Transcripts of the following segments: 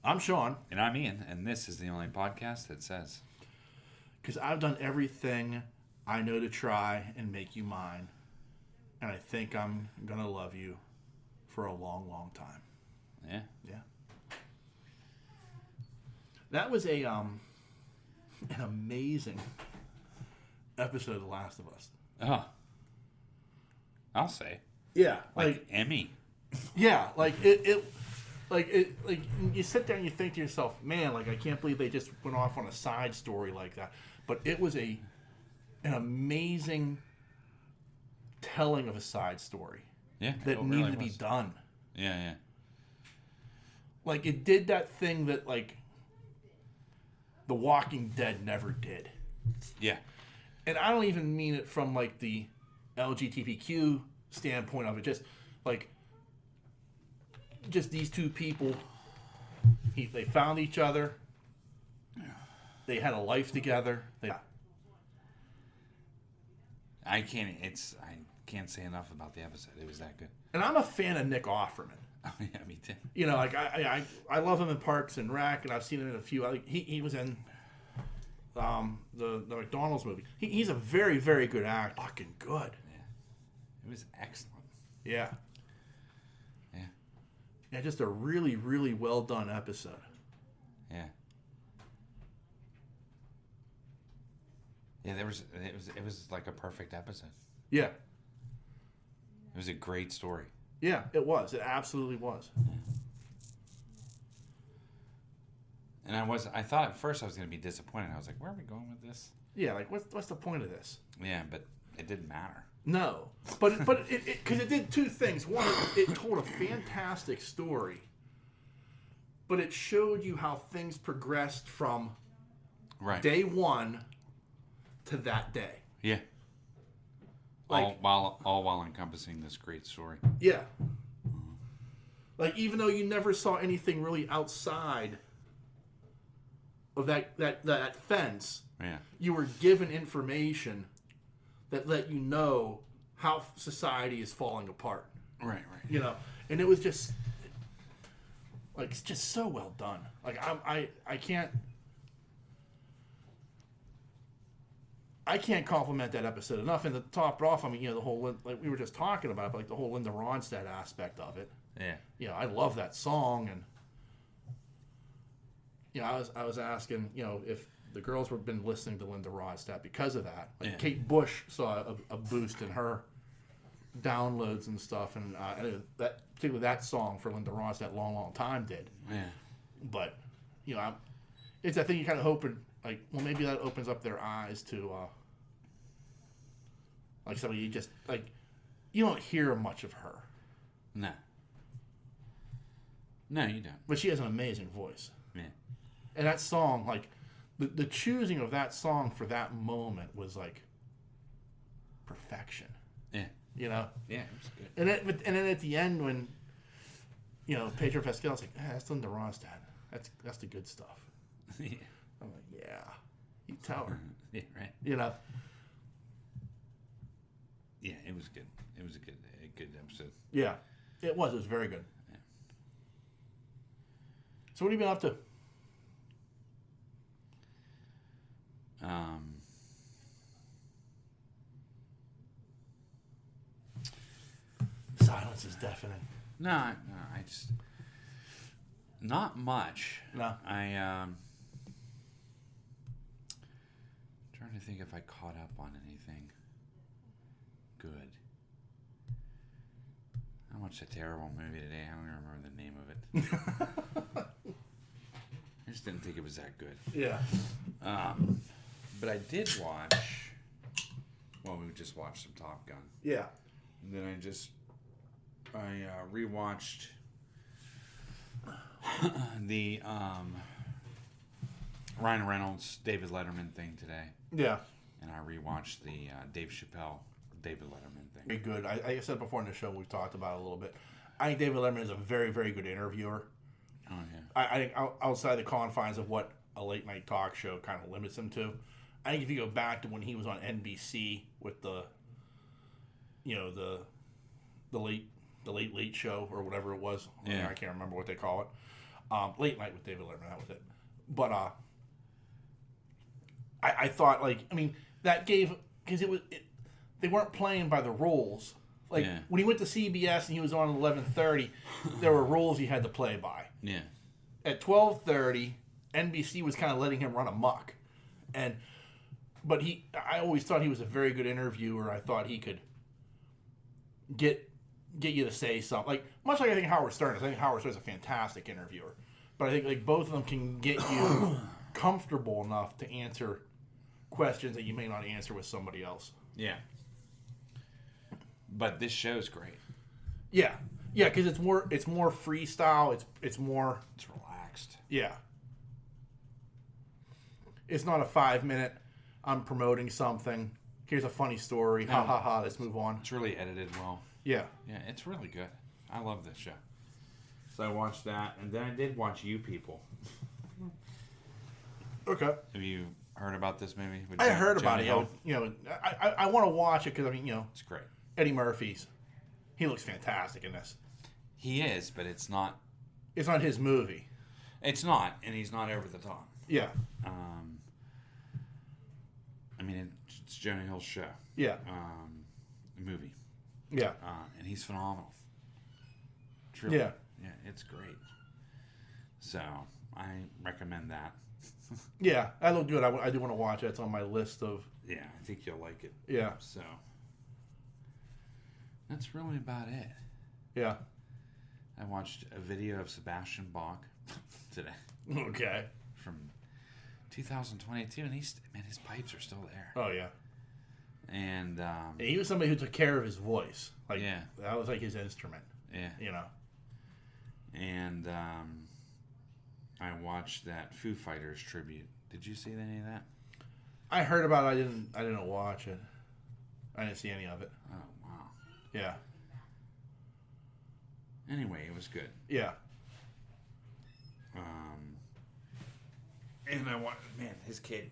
I'm Sean. And I'm Ian, and this is the only podcast that says. Because I've done everything I know to try and make you mine. And I think I'm going to love you for a long, long time. Yeah. Yeah. That was an amazing episode of The Last of Us. Oh. I'll say. Yeah. Like Emmy. Yeah. Like it you sit there and you think to yourself, man, like I can't believe they just went off on a side story like that. But it was an amazing telling of a side story. Yeah. That needed to be done. Yeah. Like it did that thing that like The Walking Dead never did. Yeah. And I don't even mean it from like the LGBTQ standpoint of it. Just these two people. They found each other. They had a life together. I can't say enough about the episode. It was that good. And I'm a fan of Nick Offerman. Oh yeah, me too. You know, like I love him in Parks and Rec, and I've seen him in a few. He was in the McDonald's movie. He's a very, very good actor. Fucking good. Yeah, it was excellent. Yeah. Yeah. Yeah, just a really, really well done episode. Yeah. Yeah, it was like a perfect episode. Yeah. It was a great story. Yeah, it was. It absolutely was. Yeah. And I thought at first I was going to be disappointed. I was like, where are we going with this? Yeah, like what's the point of this? Yeah, but it didn't matter. No, but it because it did two things. One, it told a fantastic story, but it showed you how things progressed from day one to that day. Yeah. Like, all while encompassing this great story. Yeah. Like even though you never saw anything really outside of that fence, yeah, you were given information that let you know how society is falling apart. Right. You know, and it was just like it's just so well done. Like I can't compliment that episode enough. And to top it off, I mean, you know, the whole like we were just talking about, but like the whole Linda Ronstadt aspect of it. Yeah. You know, I love that song, and you know, I was asking, you know, if the girls have been listening to Linda Ronstadt because of that. Like Kate Bush saw a boost in her downloads and stuff, and that particularly that song for Linda Ronstadt, long time did. Yeah. But you know, I think you kind of hoping like, well, maybe that opens up their eyes to like somebody you just like you don't hear much of her. No. No, you don't. But she has an amazing voice. Yeah. And that song, like, the choosing of that song for that moment was, like, perfection. Yeah. You know? Yeah, it was good. And then at the end when, you know, Pedro Pascal's like, that's Linda Ronstadt. That's the good stuff. Yeah. I'm like, yeah. You tell her. Yeah, right. You know? Yeah, it was good. It was a good episode. Yeah. It was. It was very good. Yeah. So what have you been up to? Silence is deafening. No, I just not much. No. Trying to think if I caught up on anything good. I watched a terrible movie today. I don't even remember the name of it. I just didn't think it was that good. Yeah. But I did watch. Well, we just watched some Top Gun. Yeah. And then I rewatched the Ryan Reynolds David Letterman thing today. Yeah. And I rewatched the Dave Chappelle David Letterman thing. Very good. Like I said before in the show, we've talked about it a little bit. I think David Letterman is a very, very good interviewer. Oh, yeah. I think outside the confines of what a late night talk show kind of limits him to, I think if you go back to when he was on NBC with the late show or whatever it was, yeah. I can't remember what they call it. Late Night with David Letterman, that was it. But I thought, like, I mean, that gave, because they weren't playing by the rules. Like, when he went to CBS and he was on at 11:30, there were rules he had to play by. Yeah. At 12:30, NBC was kind of letting him run amok. But I always thought he was a very good interviewer. I thought he could get you to say something. Like, much like I think Howard Stern is. I think Howard Stern is a fantastic interviewer. But I think, like, both of them can get you comfortable enough to answer questions that you may not answer with somebody else. Yeah. But this show's great. Yeah. Yeah, because it's more freestyle. It's relaxed. Yeah. It's not a 5-minute, I'm promoting something. Here's a funny story. Ha ha ha, let's move on. It's really edited well. Yeah. Yeah, it's really good. I love this show. So I watched that, and then I did watch You People. Okay. Have you heard about this movie? I heard about it. I want to watch it because, I mean, it's great. Eddie Murphy's. He looks fantastic in this. He is, but it's not. It's not his movie. It's not, and he's not over the top. Yeah. I mean, it's Jonah Hill's show. Yeah. Movie. Yeah. And he's phenomenal. Truly. Yeah. Yeah, it's great. So, I recommend that. Yeah, that looked good. I do want to watch it. It's on my list of... Yeah, I think you'll like it. Yeah. So, that's really about it. Yeah. I watched a video of Sebastian Bach today. Okay. From 2022, and his pipes are still there. Oh, yeah. And he was somebody who took care of his voice. Like, yeah. That was like his instrument. Yeah. You know. And I watched that Foo Fighters tribute. Did you see any of that? I heard about it. I didn't watch it. I didn't see any of it. Oh, wow. Yeah. Anyway, it was good. Yeah. And I want, man, his kid,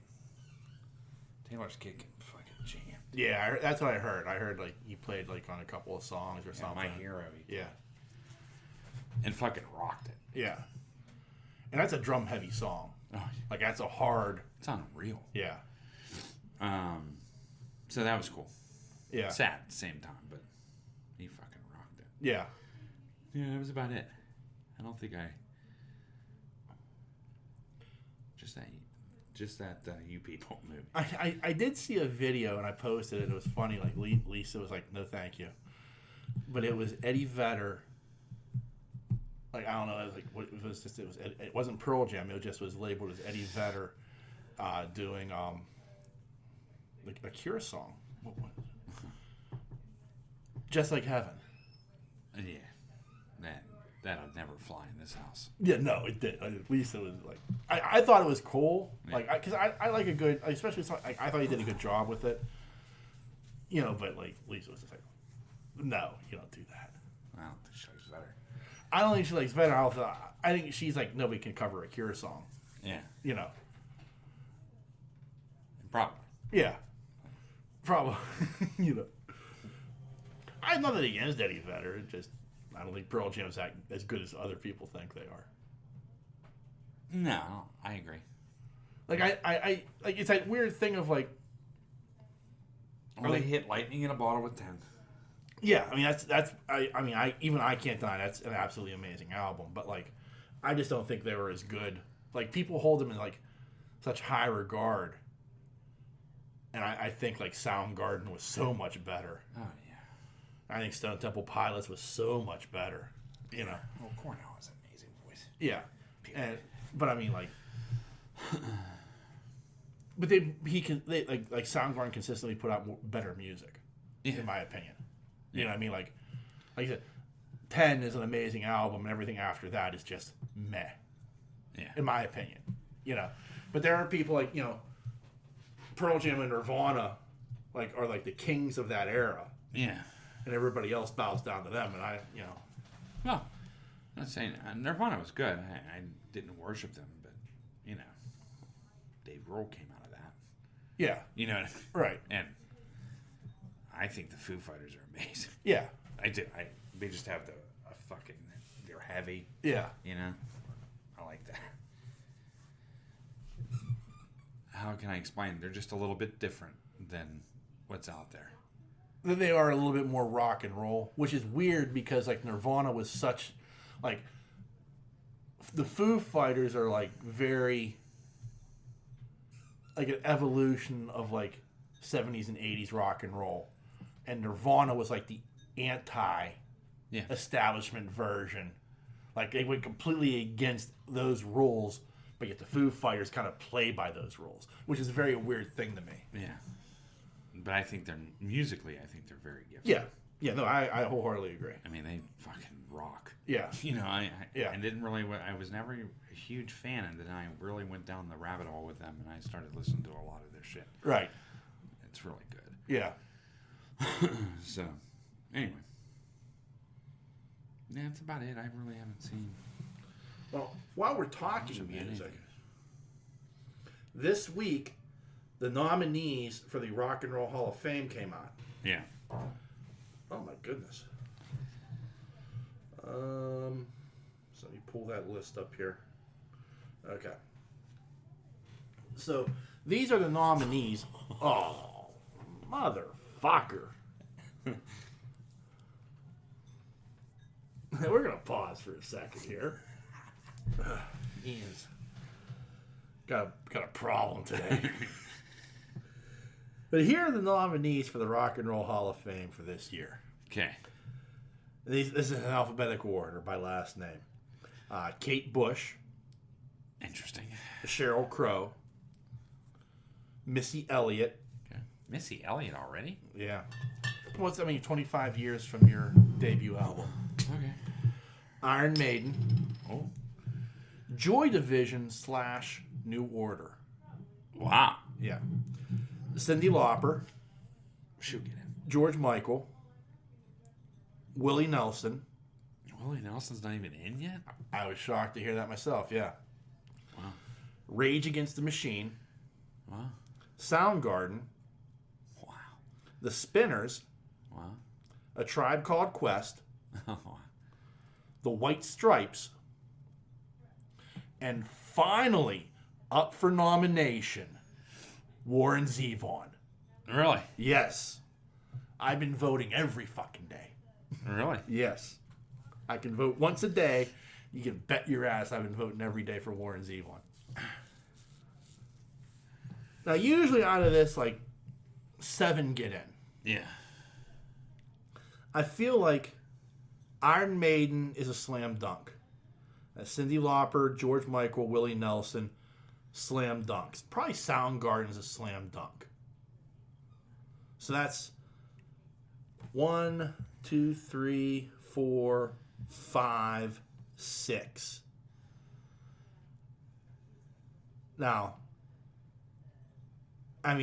Taylor's kid can fucking jam. Yeah, that's what I heard. I heard, like, he played, like, on a couple of songs or something. My Hero. Yeah. And fucking rocked it. Yeah. And that's a drum-heavy song. Oh, like, that's a hard... It's unreal. Yeah. So that was cool. Yeah. Sad at the same time, but he fucking rocked it. Yeah. Yeah, that was about it. I don't think Just that You People movie. I did see a video, and I posted it. It was funny. Like, Lisa was like, no, thank you. But it was Eddie Vedder. Like, I don't know. It wasn't Pearl Jam. It just was labeled as Eddie Vedder doing like a Cure song. What was it? Just Like Heaven. Yeah. That'll never fly in this house. Yeah, no, it did. At least it was like I thought it was cool. Yeah. Like, because I like a good, especially I thought he did a good job with it. You know, but like Lisa was just like, no, you don't do that. I don't think she likes Vedder. I don't think she likes Vedder. I think she's like, nobody can cover a Cure song. Yeah. You know. Probably. Yeah. Probably. You know. I have nothing against Eddie Vedder. It just, I don't think Pearl Jam's as good as other people think they are. No, I agree. Like, I like, it's that weird thing of like... Well, they hit lightning in a bottle with 10. Yeah, I mean, I can't deny that's an absolutely amazing album, but like, I just don't think they were as good. Like, people hold them in like such high regard, and I think like Soundgarden was so much better. Oh yeah. I think Stone Temple Pilots was so much better. You know. Well, Cornell has an amazing voice. Yeah, but I mean, like, but like Soundgarden consistently put out better music, in my opinion. You know what I mean? Like you said, 10 is an amazing album, and everything after that is just meh. Yeah. In my opinion. You know. But there are people like, you know, Pearl Jam and Nirvana are like the kings of that era. Yeah. And everybody else bows down to them, and Well, I'm not saying Nirvana was good. I didn't worship them, but, you know, Dave Grohl came out of that. Yeah. You know, right. And I think the Foo Fighters are amazing. Yeah. I do. They just have they're heavy. Yeah. You know, can I explain? They're just a little bit different than what's out there. Then they are a little bit more rock and roll, which is weird because like Nirvana was such like the Foo Fighters are like very like an evolution of like 70s and 80s rock and roll, and Nirvana was like the anti-establishment version. Like they went completely against those rules, but yet the Foo Fighters kind of play by those rules, which is a very weird thing to me. Yeah. But I think they're very gifted. Yeah, no, I wholeheartedly agree. I mean, they fucking rock. Yeah. You know, I Yeah. I was never a huge fan, and then I really went down the rabbit hole with them, and I started listening to a lot of their shit. Right. It's really good. Yeah. So, anyway. Yeah, that's about it. I really haven't seen... Well, while we're talking music, this week, the nominees for the Rock and Roll Hall of Fame came out. Yeah. Oh, my goodness. So let me pull that list up here. Okay. So, these are the nominees. Oh, motherfucker. We're going to pause for a second here. Ian's got a problem today. But here are the nominees for the Rock and Roll Hall of Fame for this year. Okay. This is in alphabetical order by last name. Kate Bush. Interesting. Sheryl Crow. Missy Elliott. Okay. Missy Elliott already? Yeah. Well, it's, 25 years from your debut album. Okay. Iron Maiden. Oh. Joy Division / New Order. Wow. Yeah. Cyndi Lauper. Shoot, get him. George Michael. Willie Nelson. Willie Nelson's not even in yet? I was shocked to hear that myself, yeah. Wow. Rage Against the Machine. Wow. Soundgarden. Wow. The Spinners. Wow. A Tribe Called Quest. Oh. The White Stripes. And finally, up for nomination, Warren Zevon. Really? Yes. I've been voting every fucking day. Really? Yes. I can vote once a day. You can bet your ass I've been voting every day for Warren Zevon. Now, usually out of this, 7 get in. Yeah. I feel like Iron Maiden is a slam dunk. Cyndi Lauper, George Michael, Willie Nelson, slam dunks. Probably Soundgarden's a slam dunk. So that's 1, 2, 3, 4, 5, 6. Now, I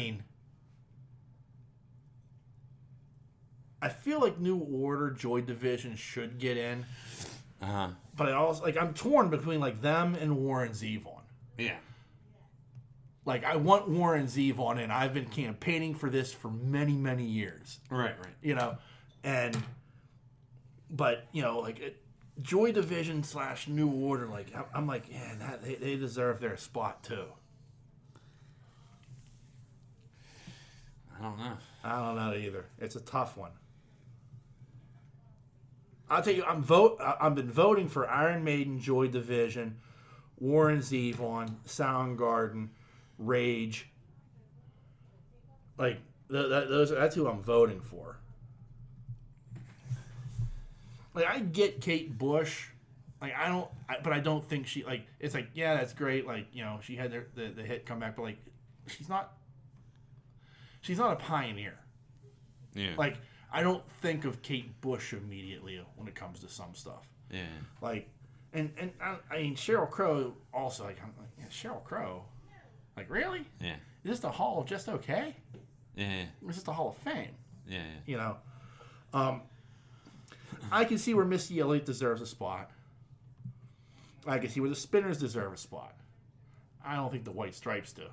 feel like New Order, Joy Division should get in. Uh-huh. But I also, I'm torn between, them and Warren Zevon. Yeah. I want Warren Zevon in. I've been campaigning for this for many, many years. Right. But Joy Division / New Order, I'm yeah, they deserve their spot too. I don't know. I don't know either. It's a tough one. I'll tell you, I've been voting for Iron Maiden, Joy Division, Warren Zevon, Soundgarden, Rage. That's who I'm voting for. I get Kate Bush. But I don't think she, it's yeah, that's great. She had the hit comeback, but she's not a pioneer. Yeah. I don't think of Kate Bush immediately when it comes to some stuff. Yeah. And Sheryl Crow also, yeah, Sheryl Crow. Really? Yeah. Is this the Hall of Just Okay? Yeah. Or is this the Hall of Fame? Yeah. I can see where Missy Elliott deserves a spot. I can see where the Spinners deserve a spot. I don't think the White Stripes do.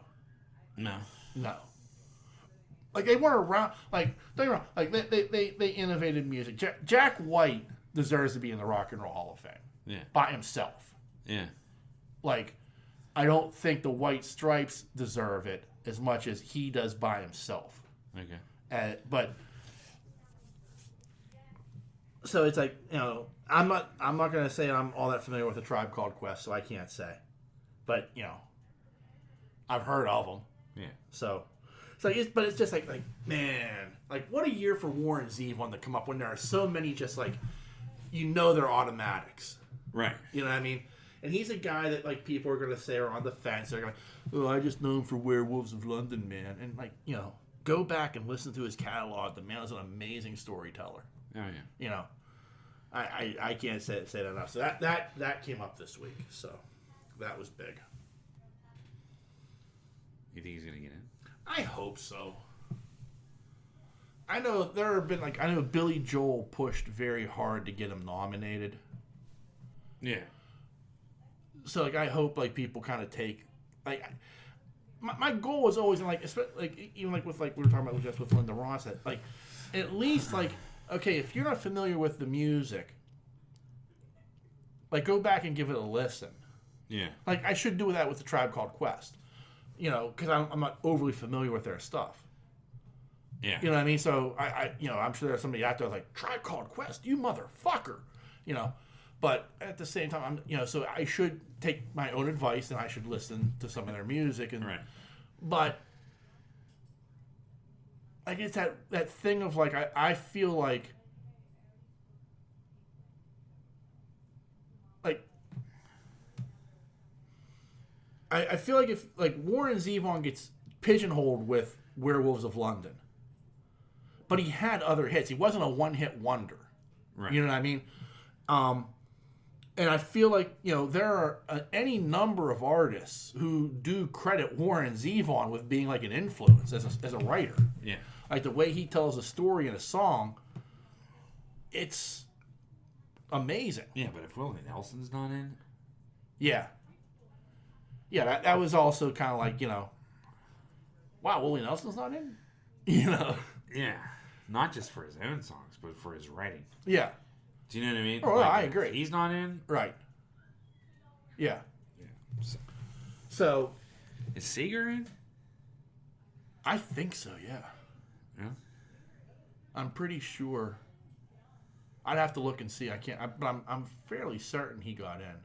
No. They weren't around. Don't get me wrong. They innovated music. Jack White deserves to be in the Rock and Roll Hall of Fame. Yeah. By himself. Yeah. I don't think the White Stripes deserve it as much as he does by himself. Okay. But so it's like, I'm not gonna say I'm all that familiar with A Tribe Called Quest, so I can't say. But I've heard of them. Yeah. So it's like, but it's just like man, like what a year for Warren Zevon to come up when there are so many just like, they're automatics. Right. You know what I mean? And he's a guy that like people are gonna say are on the fence. They're like, oh, I just know him for Werewolves of London, man. And like, go back and listen to his catalog. The man is an amazing storyteller. Oh yeah. I can't say that enough. So that came up this week. So that was big. You think he's gonna get in? I hope so. I know there have been I know Billy Joel pushed very hard to get him nominated. Yeah. So I hope people kind of take my goal was always even with we were talking about just with Linda Ross that at least okay, if you're not familiar with the music, go back and give it a listen. Yeah. I should do that with the Tribe Called Quest. Because I'm not overly familiar with their stuff. Yeah. You know what I mean? So I'm sure there's somebody out there like, Tribe Called Quest, you motherfucker. But at the same time, so I should take my own advice and I should listen to some of their music and right. But I guess that thing of I feel like I feel like if Warren Zevon gets pigeonholed with Werewolves of London, but he had other hits. He wasn't a one-hit wonder. Right. You know what I mean? And I feel like there are any number of artists who do credit Warren Zevon with being an influence as a writer. Yeah. The way he tells a story in a song, it's amazing. Yeah, but if Willie Nelson's not in, yeah. Yeah, that was also kind of wow, Willie Nelson's not in? Yeah. Not just for his own songs, but for his writing. Yeah. Do you know what I mean? Oh, I agree. If he's not in? Right. Yeah. Yeah. So. Is Seeger in? I think so, yeah. Yeah? I'm pretty sure. I'd have to look and see. I can't. But I'm fairly certain he got in.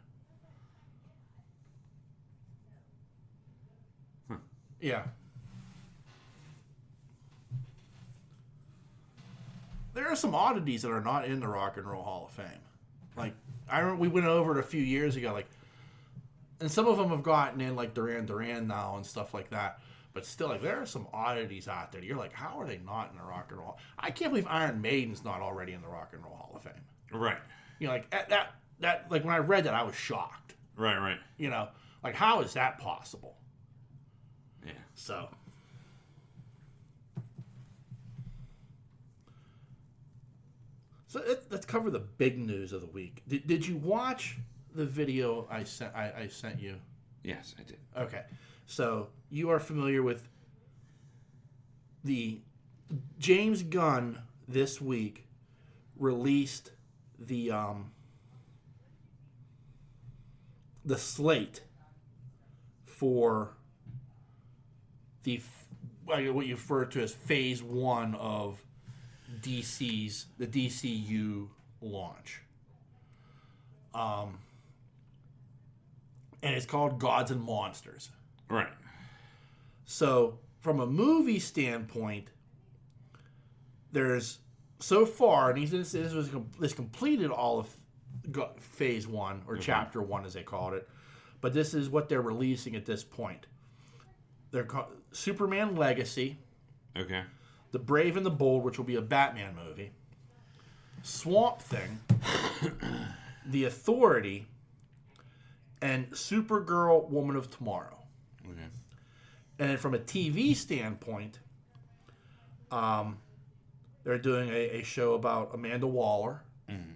Huh. Yeah. There are some oddities that are not in the Rock and Roll Hall of Fame. I remember we went over it a few years ago, and some of them have gotten in, Duran Duran now and stuff like that. But still, there are some oddities out there. You're how are they not in the Rock and Roll? I can't believe Iron Maiden's not already in the Rock and Roll Hall of Fame. Right. That when I read that, I was shocked. Right. How is that possible? Yeah. So. So let's cover the big news of the week. Did you watch the video I sent you? Yes, I did. Okay, so you are familiar with the James Gunn this week released the slate for the what you refer to as Phase 1 of the DCU launch. And it's called Gods and Monsters. Right. So, from a movie standpoint, there's so far, and this completed all of Phase 1, or Chapter 1 as they called it, but this is what they're releasing at this point. They're called Superman Legacy. Okay. The Brave and the Bold, which will be a Batman movie. Swamp Thing. The Authority. And Supergirl, Woman of Tomorrow. Okay. And then from a TV standpoint, they're doing a show about Amanda Waller. Mm-hmm.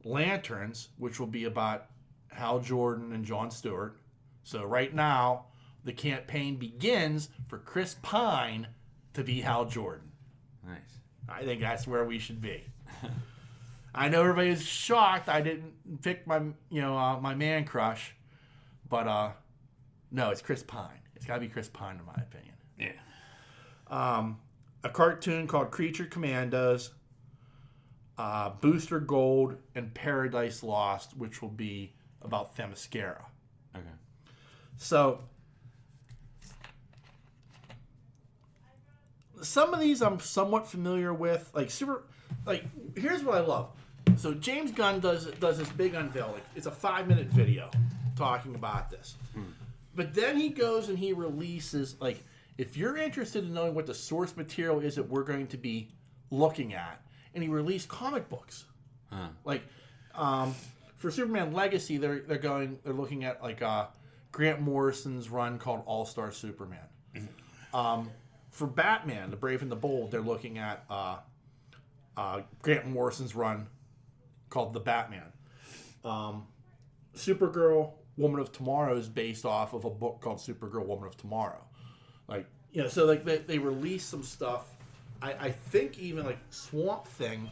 Lanterns, which will be about Hal Jordan and Jon Stewart. So right now, the campaign begins for Chris Pine to be Hal Jordan. Nice. I think that's where we should be. I know everybody's shocked I didn't pick my my man crush, but no, it's Chris Pine. It's got to be Chris Pine in my opinion. Yeah. A cartoon called Creature Commandos, Booster Gold, and Paradise Lost, which will be about Themyscira. Okay. So, some of these I'm somewhat familiar with. Here's what I love. So James Gunn does this big unveil. It's a 5-minute video talking about this. But then he goes and he releases, if you're interested in knowing what the source material is that we're going to be looking at, and he released comic books. For Superman Legacy, they're looking at Grant Morrison's run called All-Star Superman. For Batman, The Brave and the Bold, they're looking at Grant Morrison's run called The Batman. Supergirl, Woman of Tomorrow is based off of a book called Supergirl, Woman of Tomorrow. They release some stuff. I think even Swamp Thing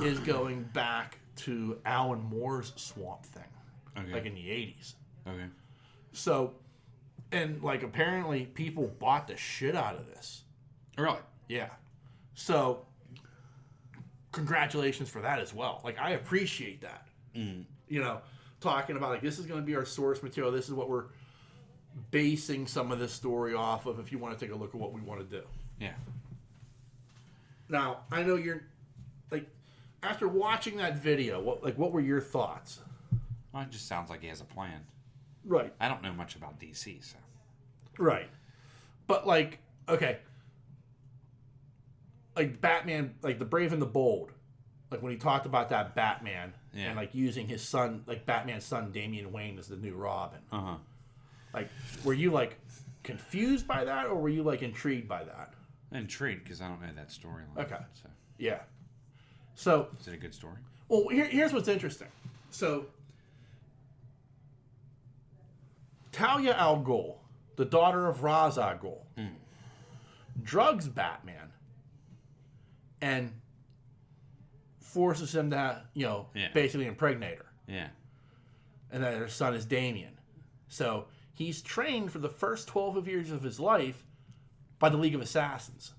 is going back to Alan Moore's Swamp Thing, in the 80s. Okay. So, and apparently people bought the shit out of this. Really? Yeah. So, congratulations for that as well. I appreciate that. Talking about this is going to be our source material. This is what we're basing some of this story off of. If you want to take a look at what we want to do. Yeah. Now I know you're after watching that video. What were your thoughts? Well, it just sounds like he has a plan. Right. I don't know much about DC, so. Right. But okay. Batman, The Brave and the Bold. When he talked about that Batman and using his son, Batman's son Damian Wayne as the new Robin. Were you confused by that, or were you intrigued by that? Intrigued because I don't know that storyline. Okay. So. Yeah. So. Is it a good story? Well, here's what's interesting. So. Talia al Ghul, the daughter of Ra's al Ghul, drugs Batman and forces him to, basically impregnate her. Yeah. And then her son is Damian. So he's trained for the first 12 years of his life by the League of Assassins.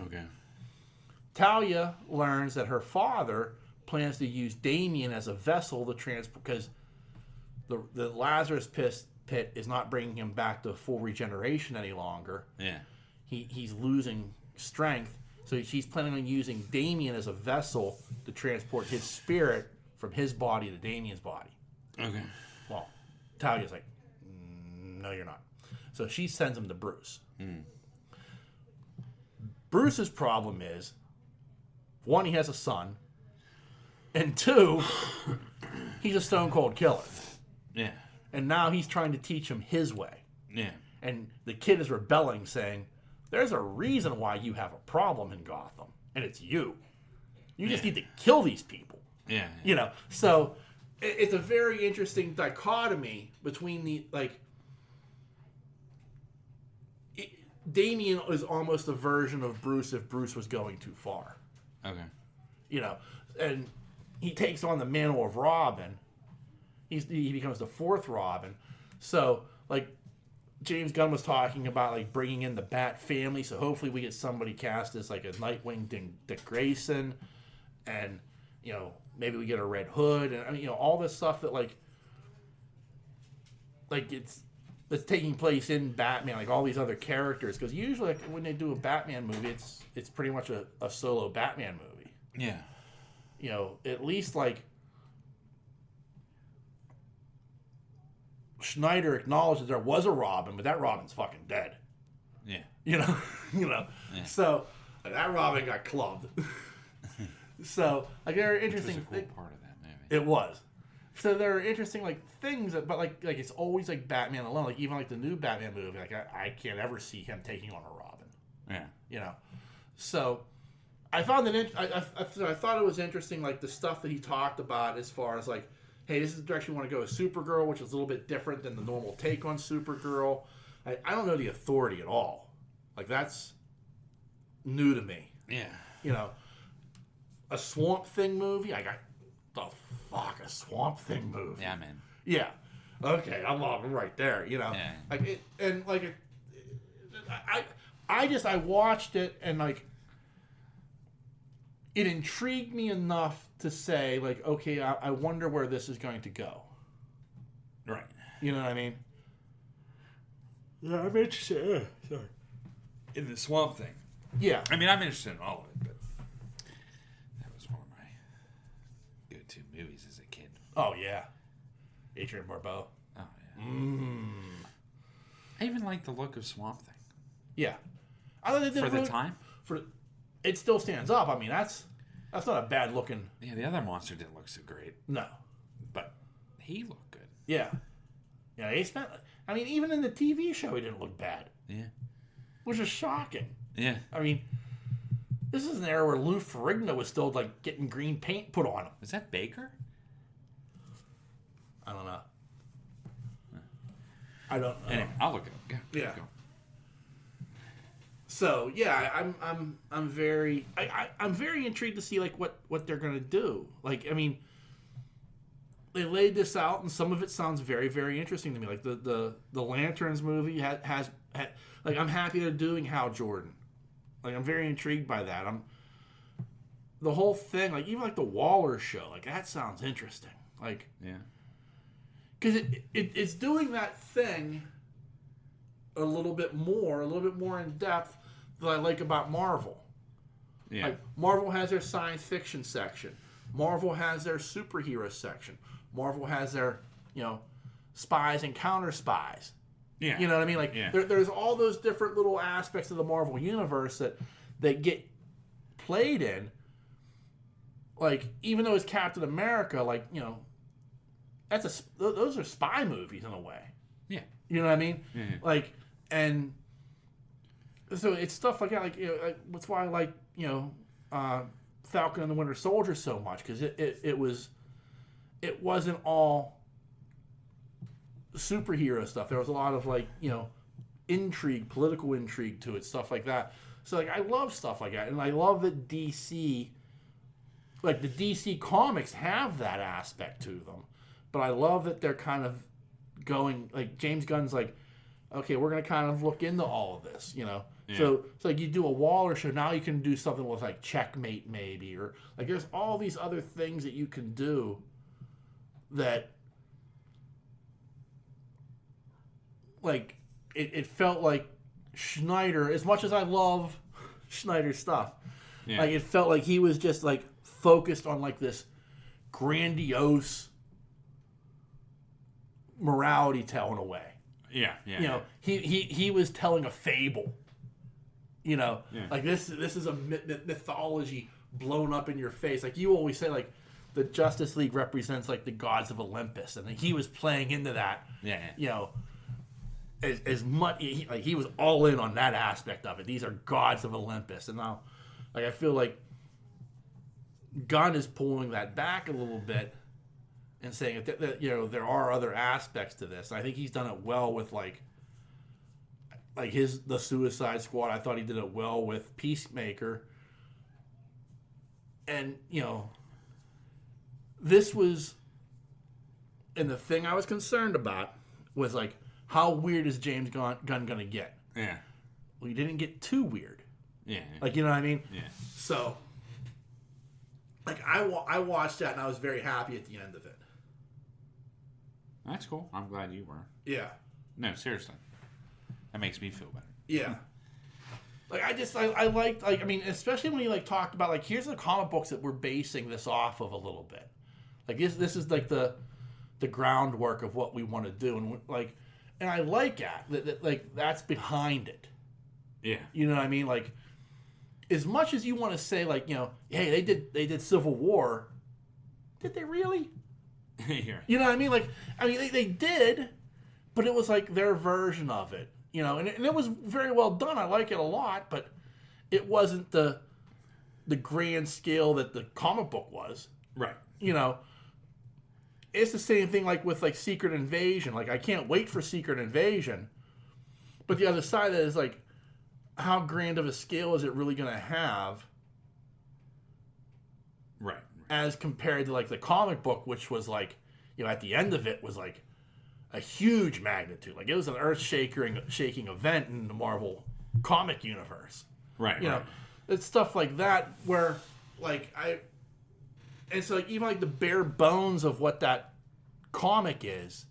Okay. Talia learns that her father plans to use Damian as a vessel to transport, because the Lazarus pit is not bringing him back to full regeneration any longer. Yeah. He's losing strength. So she's planning on using Damian as a vessel to transport his spirit from his body to Damian's body. Okay. Well, Talia's no, you're not. So she sends him to Bruce. Bruce's problem is, one, he has a son, and two, he's a stone cold killer. Yeah. And now he's trying to teach him his way. Yeah. And the kid is rebelling, saying, there's a reason why you have a problem in Gotham, and it's you. You just need to kill these people. Yeah. So it's a very interesting dichotomy between Damian is almost a version of Bruce if Bruce was going too far. Okay. And he takes on the mantle of Robin. He becomes the fourth Robin. So, James Gunn was talking about, bringing in the Bat family. So hopefully we get somebody cast as, a Nightwing Dick Grayson. And, maybe we get a Red Hood. And, all this stuff that, that's taking place in Batman. All these other characters. Because usually, when they do a Batman movie, it's pretty much a solo Batman movie. Yeah. At least, Schneider acknowledged that there was a Robin, but that Robin's fucking dead. Yeah. Yeah. So that Robin got clubbed. So there are interesting Which was a cool part of that movie. It was. So there are interesting things, but it's always Batman alone. Even the new Batman movie, I can't ever see him taking on a Robin. Yeah. So I found it. I thought it was interesting, the stuff that he talked about as far as hey, this is the direction we want to go with Supergirl, which is a little bit different than the normal take on Supergirl. I don't know the Authority at all. That's new to me. Yeah. A Swamp Thing movie? I got, the fuck, a Swamp Thing movie? Yeah, man. Yeah. Okay, I'm right there, Yeah. I watched it and like it intrigued me enough to say like, okay, I wonder where this is going to go. Right. You know what I mean? Yeah, I'm interested. Sorry. In the Swamp Thing. Yeah. I mean, I'm interested in all of it, but that was one of my go-to movies as a kid. Oh yeah, Adrian Barbeau. Oh yeah. I even like the look of Swamp Thing. Yeah, I thought they did For the time. It still stands up. I mean, that's not a bad looking. Yeah, the other monster didn't look so great. No, but he looked good. Yeah, yeah. He spent. I mean, even in the TV show, he didn't look bad. Yeah, which is shocking. Yeah, I mean, this is an era where Lou Ferrigno was still like getting green paint put on him. Is that Baker? I don't know. I don't know. Anyway, I'll look it up. Yeah. Go. So yeah, I'm very I'm very intrigued to see like what they're gonna do. Like I mean, they laid this out, and some of it sounds very very interesting to me. Like the Lanterns movie has like I'm happy they're doing Hal Jordan. Like I'm very intrigued by that. The whole thing, like even like the Waller show, like that sounds interesting. Like yeah, because it's doing that thing a little bit more in depth that I like about Marvel. Yeah. Like Marvel has their science fiction section. Marvel has their superhero section. Marvel has their, spies and counter spies. Yeah. You know what I mean? Like there's all those different little aspects of the Marvel universe that get played in. Like even though it's Captain America, like, those are spy movies in a way. Yeah. You know what I mean? Mm-hmm. Like, and so it's stuff like that. Like, that's why I like, Falcon and the Winter Soldier so much, because it wasn't all superhero stuff. There was a lot of like, intrigue, political intrigue to it, stuff like that. So like, I love stuff like that, and I love that DC, like the DC comics, have that aspect to them. But I love that they're kind of going, like James Gunn's like, okay, we're going to kind of look into all of this, Yeah. So like you do a Waller show, now you can do something with like Checkmate maybe, or like there's all these other things that you can do that like it felt like Schneider, as much as I love Schneider's stuff, like it felt like he was just like focused on like this grandiose morality tale in a way. Yeah. He was telling a fable. Like this is a mythology blown up in your face. Like you always say, like the Justice League represents like the gods of Olympus, and he was playing into that. Yeah. As much he was all in on that aspect of it. These are gods of Olympus, and now, like I feel like Gunn is pulling that back a little bit and saying that there are other aspects to this. And I think he's done it well with like the Suicide Squad. I thought he did it well with Peacemaker. And, this was, and the thing I was concerned about was like, how weird is James Gunn going to get? Yeah. Well, he didn't get too weird. Yeah. Like, you know what I mean? Yeah. So, like, I watched that and I was very happy at the end of it. That's cool. I'm glad you were. Yeah. No, seriously. That makes me feel better. Yeah. Like, I liked, like, I mean, especially when you, like, talked about, like, here's the comic books that we're basing this off of a little bit. Like, this is, like, the groundwork of what we want to do. And, like, and I like that, like, that's behind it. Yeah. You know what I mean? Like, as much as you want to say, like, hey, they did Civil War, did they really? Yeah. You know what I mean? Like, I mean, they did, but it was, like, their version of it. And it was very well done. I like it a lot, but it wasn't the grand scale that the comic book was. Right. It's the same thing like with like Secret Invasion. Like I can't wait for Secret Invasion. But the other side of that is like, how grand of a scale is it really going to have? Right. As compared to like the comic book, which was like, at the end of it was like a huge magnitude. Like it was an earth shaking event in the Marvel comic universe. Right. You know, it's stuff like that where, like, and so, like, even like the bare bones of what that comic is,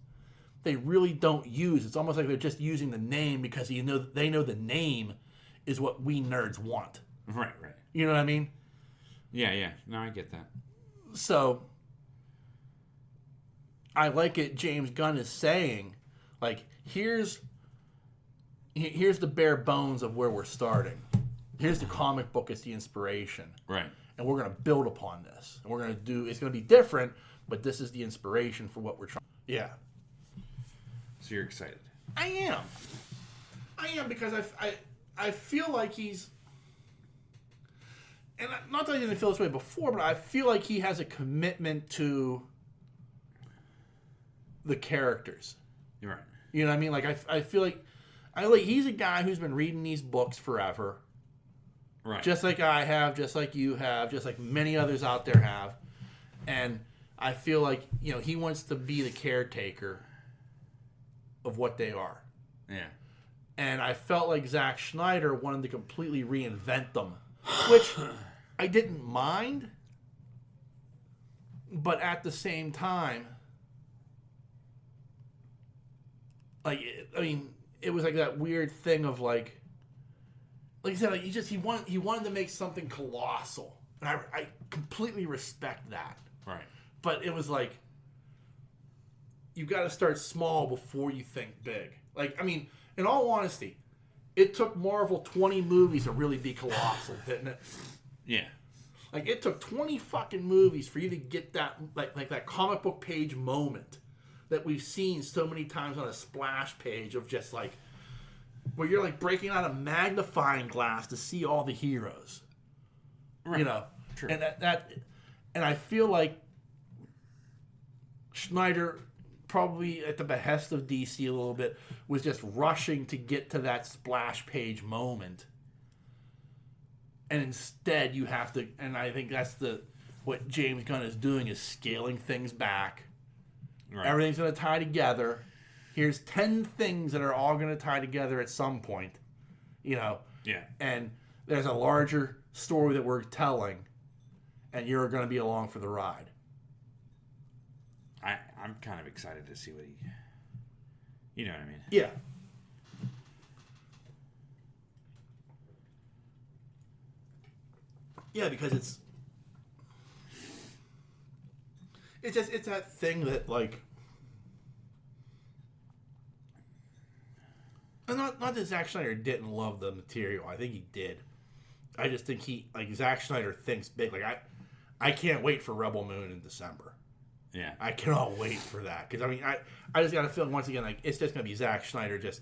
they really don't use. It's almost like they're just using the name because they know the name is what we nerds want. Right. You know what I mean? Yeah. No, I get that. So, I like it. James Gunn is saying, like, here's the bare bones of where we're starting. Here's the comic book as the inspiration. Right. And we're going to build upon this. And we're going to it's going to be different, but this is the inspiration for what we're trying. Yeah. So you're excited? I am because I feel like he's, and not that I didn't feel this way before, but I feel like he has a commitment to the characters. You're right. You know what I mean? Like, I feel like he's a guy who's been reading these books forever. Right. Just like I have, just like you have, just like many others out there have. And I feel like, you know, he wants to be the caretaker of what they are. Yeah. And I felt like Zack Snyder wanted to completely reinvent them, which I didn't mind. But at the same time, like, I mean, it was like that weird thing of like I said, like he wanted to make something colossal, and I completely respect that. Right. But it was like, you got to start small before you think big. Like, I mean, in all honesty, it took Marvel 20 movies to really be colossal, didn't it? Yeah. Like, it took 20 fucking movies for you to get that, like that comic book page moment that we've seen so many times on a splash page of just like, where you're like breaking out a magnifying glass to see all the heroes. Right. You know? True. And and I feel like Schneider, probably at the behest of DC a little bit, was just rushing to get to that splash page moment. And instead you have to, and I think that's what James Gunn is doing, is scaling things back. Right. Everything's going to tie together. Here's 10 things that are all going to tie together at some point. You know? Yeah. And there's a larger story that we're telling, and you're going to be along for the ride. I'm kind of excited to see what you know what I mean? Yeah. Yeah, because it's that thing that, like, and not that Zack Snyder didn't love the material. I think he did. I just think Zack Snyder thinks big. Like, I can't wait for Rebel Moon in December. Yeah. I cannot wait for that. Because, I mean, I just got a feeling, once again, like, it's just going to be Zack Snyder just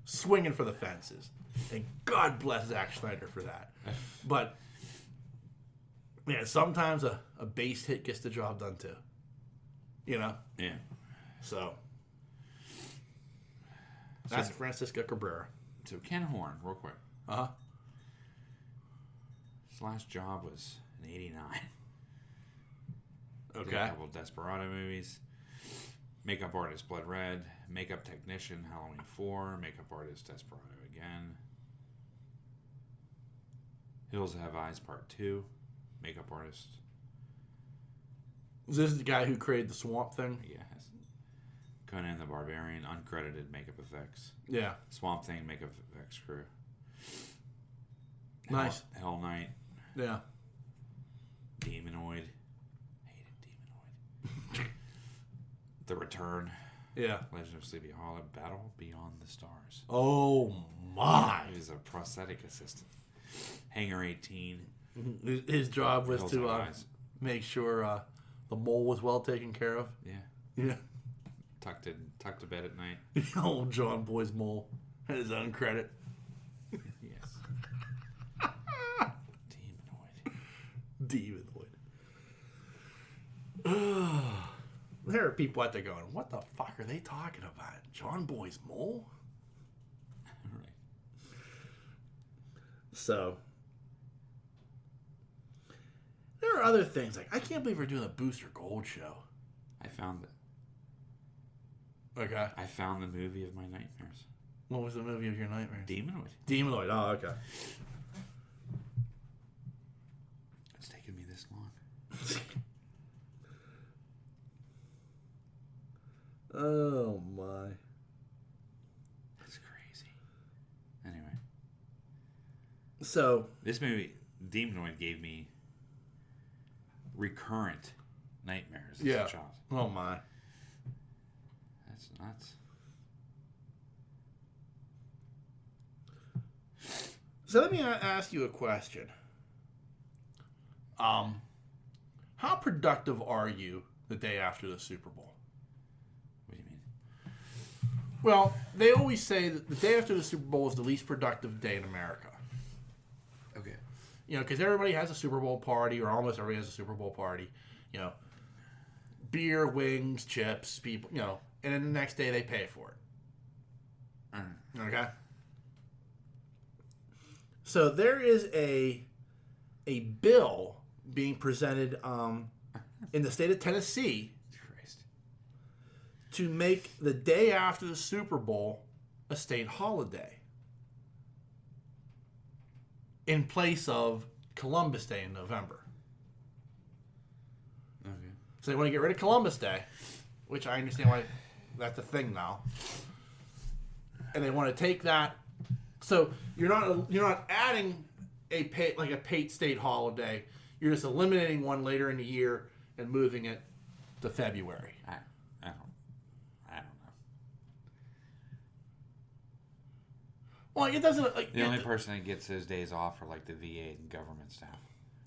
swinging for the fences. And God bless Zack Snyder for that. But, man, sometimes a base hit gets the job done, too. You know? Yeah. So, that's Francisco Cabrera. So, Ken Horn, real quick. Uh-huh. His last job was in '89. Okay. Did a couple of Desperado movies. Makeup artist, Blood Red. Makeup technician, Halloween 4. Makeup artist, Desperado again. Hills Have Eyes Part 2. Makeup artist. Is this the guy who created the Swamp Thing? Yes. Conan the Barbarian, uncredited makeup effects. Yeah. Swamp Thing, makeup effects crew. Nice. Hell Knight. Yeah. Demonoid. The Return. Yeah. Legend of Sleepy Hollow. Battle Beyond the Stars. Oh, my. He was a prosthetic assistant. Hangar 18. His job was Hills to Have Eyes. make sure the mole was well taken care of. Yeah. Yeah. Tucked to bed at night. Old John Boy's mole had his own credit. Yes. Demonoid. There are people out there going, what the fuck are they talking about? John Boy's mole? Right. So, there are other things. Like, I can't believe we're doing a Booster Gold show. I found it. Okay. I found the movie of my nightmares. What was the movie of your nightmares? Demonoid. Demonoid. Oh, okay. It's taken me this long. Oh my. That's crazy. Anyway. So This movie, Demonoid, gave me recurrent nightmares as a child. Oh my. That's nuts. So let me ask you a question. How productive are you the day after the Super Bowl? What do you mean? Well, they always say that the day after the Super Bowl is the least productive day in America. Okay. You know, because everybody has a Super Bowl party, or almost everybody has a Super Bowl party. You know, beer, wings, chips, people, you know, and then the next day they pay for it. Okay? So there is a bill being presented in the state of Tennessee Christ. to make the day after the Super Bowl a state holiday in place of Columbus Day in November. Okay. So they want to get rid of Columbus Day, which I understand why that's a thing now. And they want to take that. So you're not adding a paid state holiday. You're just eliminating one later in the year and moving it to February. I don't know. Well, it doesn't. Like, The only person that gets those days off are like the VA and government staff.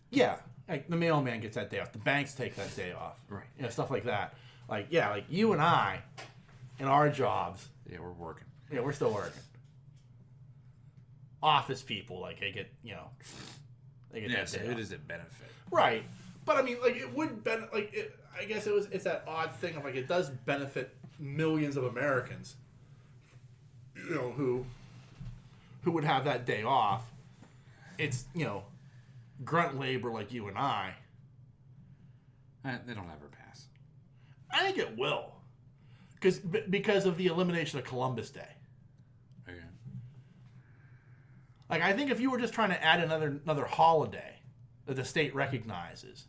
Yeah, like the mailman gets that day off. The banks take that day off. Right. You know, stuff like that. Like like you and I, in our jobs. Yeah, we're working. Yeah, we're still working. Office people, like they get they get that So day who off. does it benefit? Right. But I mean, like it would I guess it's that odd thing of like it does benefit millions of Americans. You know who would have that day off. It's grunt labor like you and I. They don't ever pass. I think it will, because of the elimination of Columbus Day. Okay. Like I think if you were just trying to add another holiday that the state recognizes.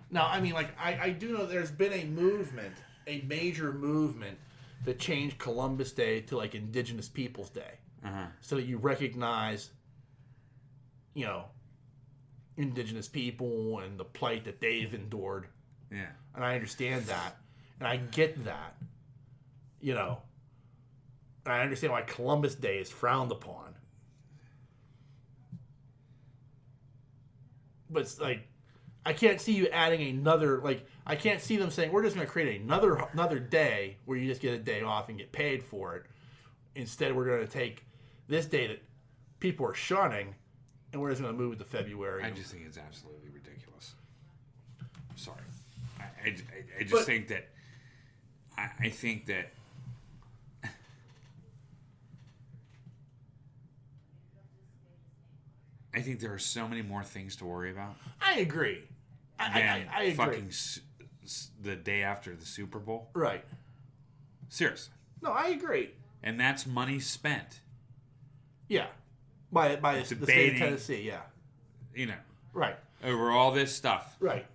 Now, I mean, like I do know there's been a major movement that changed Columbus Day to like Indigenous Peoples Day, so that you recognize, Indigenous people and the plight that they've endured. Yeah. And I understand that, and I get that. I understand why Columbus Day is frowned upon. But it's like, I can't see you adding another, I can't see them saying, we're just going to create another day where you just get a day off and get paid for it. Instead, we're going to take this day that people are shunning, and we're just going to move it to February. I just think it's absolutely ridiculous. I'm sorry. I just think that, I think that I think there are so many more things to worry about. I agree. I agree. Fucking the day after the Super Bowl. Right. Seriously. No, I agree. And that's money spent. Yeah. By the state of Tennessee, yeah. Right. Over all this stuff. Right.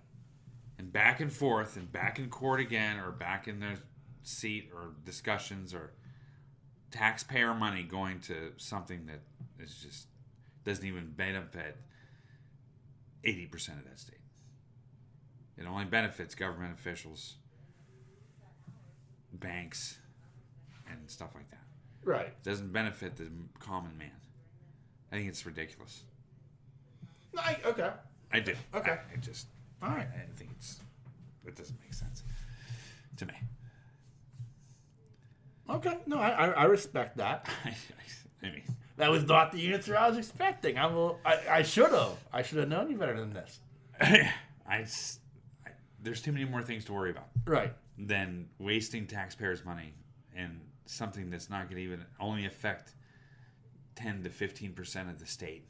And back and forth and back in court again or back in their seat or discussions or taxpayer money going to something that is just doesn't even benefit 80% of that state. It only benefits government officials, banks, and stuff like that. Right. It doesn't benefit the common man. I think it's ridiculous. No, okay. I do. Okay. I just... All right. I think it doesn't make sense to me. Okay. No, I respect that. I mean... That was not the answer I was expecting. I should have. I should have known you better than this. There's too many more things to worry about. Right. Than wasting taxpayers' money and something that's not going to even only affect 10 to 15% of the state.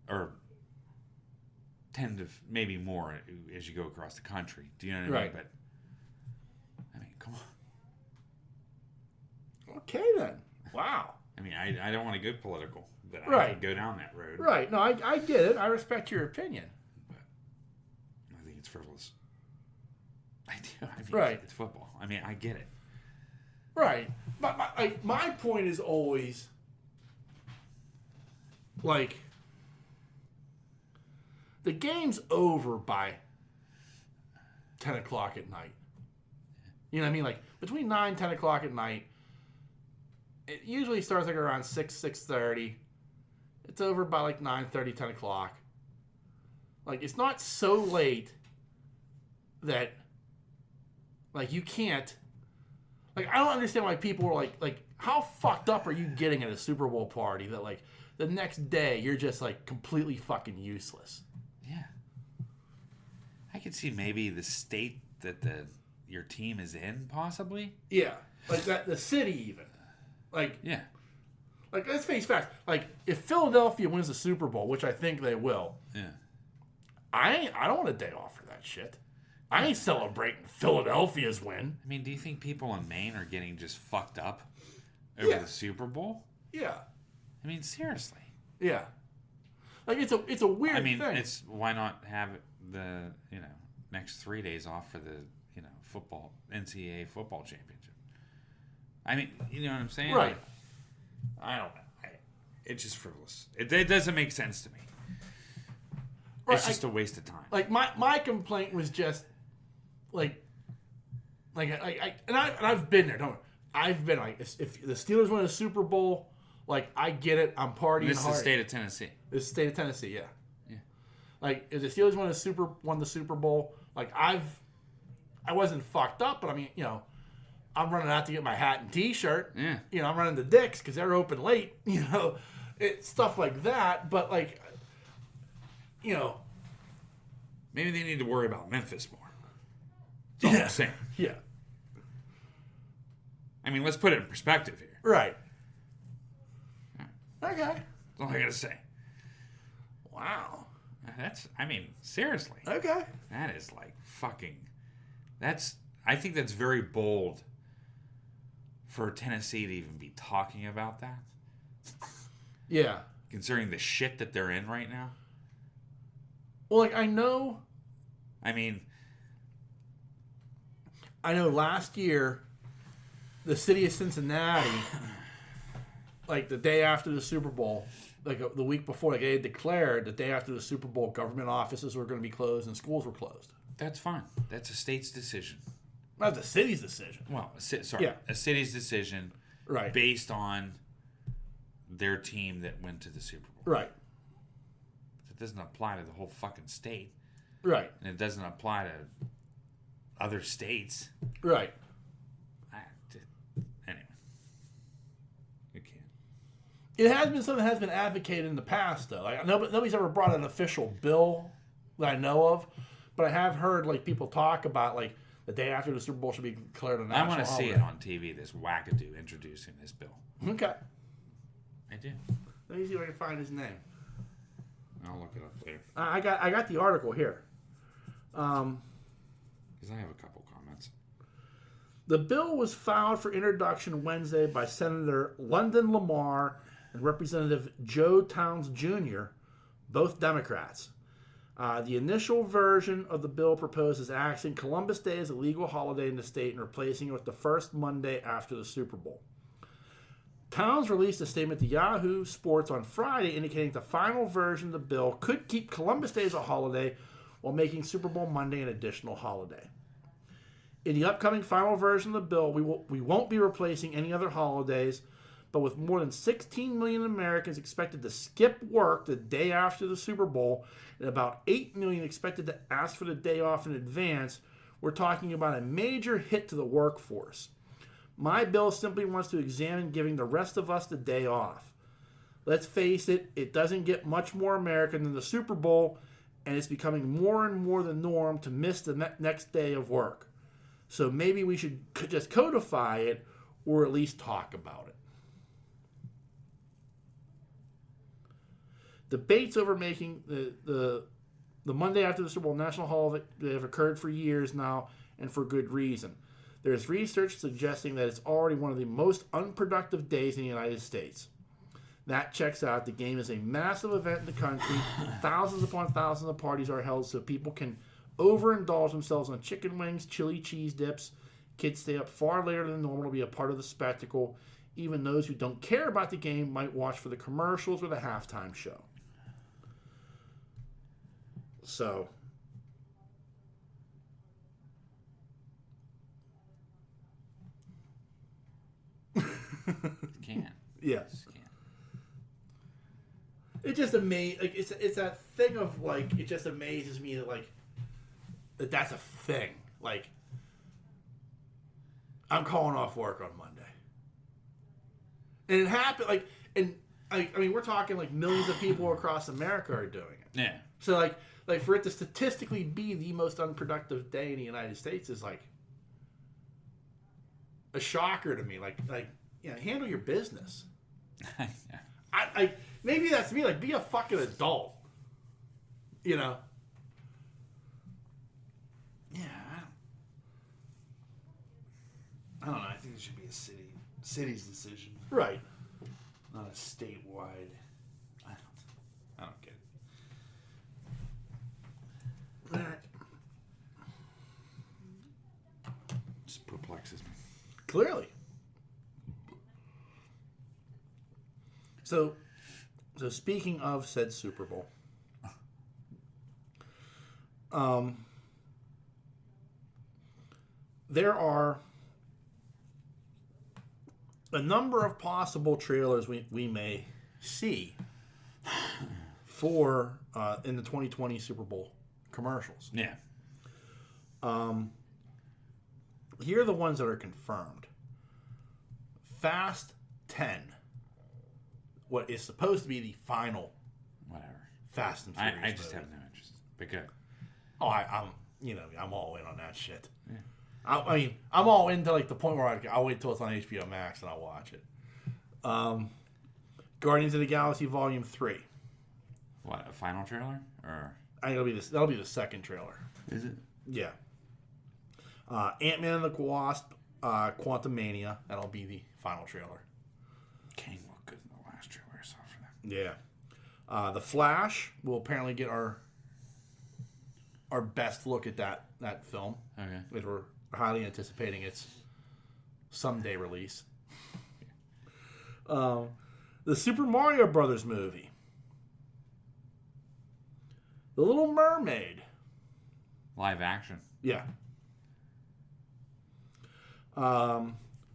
Or 10 to maybe more as you go across the country. Do you know what I mean? Right. But, I mean, come on. Okay, then. Wow. I mean, I don't want to go political, but I Right. could go down that road. Right. No, I get it. I respect your opinion. But I think it's frivolous. I do. I mean, Right. It's football. I mean, I get it. Right. My point is always, like, the game's over by 10 o'clock at night. You know what I mean? Like, between 9 and 10 o'clock at night, it usually starts like around 6:30. It's over by like 9:30, 10 o'clock. Like, it's not so late that, like, you can't. Like, I don't understand why people are like, how fucked up are you getting at a Super Bowl party that, like, the next day you're just, like, completely fucking useless? Yeah. I could see maybe the state that your team is in, possibly. Yeah. Like, that, the city even. Like, Yeah. Like, let's face facts. Like, if Philadelphia wins the Super Bowl, which I think they will, Yeah. I don't want a day off for that shit. I ain't celebrating Philadelphia's win. I mean, do you think people in Maine are getting just fucked up over the Super Bowl? Yeah. I mean, seriously. Yeah. Like, it's a weird I mean, thing. it's why not have the next 3 days off for the football NCAA football championship? I mean, you know what I'm saying? Right. Like, I don't know. It's just frivolous. It doesn't make sense to me. Right, It's just a waste of time. Like, my complaint was just, and I've been there. Don't. I've been like, if the Steelers win a Super Bowl, like, I get it. I'm partying This is hard. the state of Tennessee. This is the state of Tennessee. Yeah. Yeah. Like, if the Steelers won the Super Bowl, like, I wasn't fucked up, but I mean, I'm running out to get my hat and T-shirt. Yeah. I'm running to Dick's because they're open late. Stuff like that. But, like, Maybe they need to worry about Memphis more. That's all I'm saying. Yeah. I mean, let's put it in perspective here. Right. Okay. That's all I gotta say. Wow. Seriously. Okay. That is like fucking. I think that's very bold for Tennessee to even be talking about that. Yeah. Considering the shit that they're in right now. Well, like, I know last year, the city of Cincinnati, like, the day after the Super Bowl, like, the week before, like, they had declared the day after the Super Bowl, government offices were going to be closed and schools were closed. That's fine. That's a state's decision. Not the city's decision. Well, a city's decision, Right. based on their team that went to the Super Bowl. Right. It doesn't apply to the whole fucking state, Right. and it doesn't apply to other states. Right. Anyway, you can't. It has been something that has been advocated in the past, though. Like, nobody's ever brought an official bill that I know of, but I have heard, like, people talk about, like, the day after the Super Bowl should be declared a national I want to see holiday. it on TV. This wackadoo introducing this bill. Okay. I do. Let me see if I can find his name. I'll look it up later I got the article here. because I have a couple comments. The bill was filed for introduction Wednesday by Senator London Lamar and Representative Joe Towns Jr., both Democrats. The initial version of the bill proposes axing Columbus Day as a legal holiday in the state and replacing it with the first Monday after the Super Bowl. Towns released a statement to Yahoo Sports on Friday indicating the final version of the bill could keep Columbus Day as a holiday while making Super Bowl Monday an additional holiday. In the upcoming final version of the bill, we won't be replacing any other holidays, but with more than 16 million Americans expected to skip work the day after the Super Bowl and about 8 million expected to ask for the day off in advance, we're talking about a major hit to the workforce. My bill simply wants to examine giving the rest of us the day off. Let's face it, it doesn't get much more American than the Super Bowl, and it's becoming more and more the norm to miss the next day of work. So maybe we should just codify it or at least talk about it. Debates over making the Monday after the Super Bowl national holiday have occurred for years now, and for good reason. There's research suggesting that it's already one of the most unproductive days in the United States. That checks out. The game is a massive event in the country. Thousands upon thousands of parties are held so people can overindulge themselves on chicken wings, chili cheese dips. Kids stay up far later than normal to be a part of the spectacle. Even those who don't care about the game might watch for the commercials or the halftime show. So... Can't. Yes. Just can't. It just amazes. Like it's that thing of like it just amazes me that like that's a thing. Like I'm calling off work on Monday, and it happened. Like and I mean we're talking like millions of people across America are doing it. Yeah. So like for it to statistically be the most unproductive day in the United States is like a shocker to me. Like you know, handle your business. Yeah. I maybe that's me. Like, be a fucking adult. You know. Yeah, I don't know. I think it should be a city's decision, Right. not a statewide. I don't get it. Just perplexes me. Clearly. So speaking of said Super Bowl, there are a number of possible trailers we may see for in the 2020 Super Bowl commercials. Yeah. Here are the ones that are confirmed. Fast 10. What is supposed to be the final Whatever. Fast and Furious I just movie. have no interest. But good. Oh, I'm I'm all in on that shit. Yeah. I mean, I'm all into like the point where I'll wait till it's on HBO Max and I'll watch it. Guardians of the Galaxy Volume 3. What, a final trailer? Or I think that'll be the second trailer. is it? Yeah. Ant-Man and the Wasp, Quantumania. That'll be the final trailer. King looked good in the last trailer I saw for that. Yeah. The Flash will apparently get our best look at that film. Okay. Which we're highly anticipating its someday release. The Super Mario Brothers movie. The Little Mermaid. Live action. Yeah.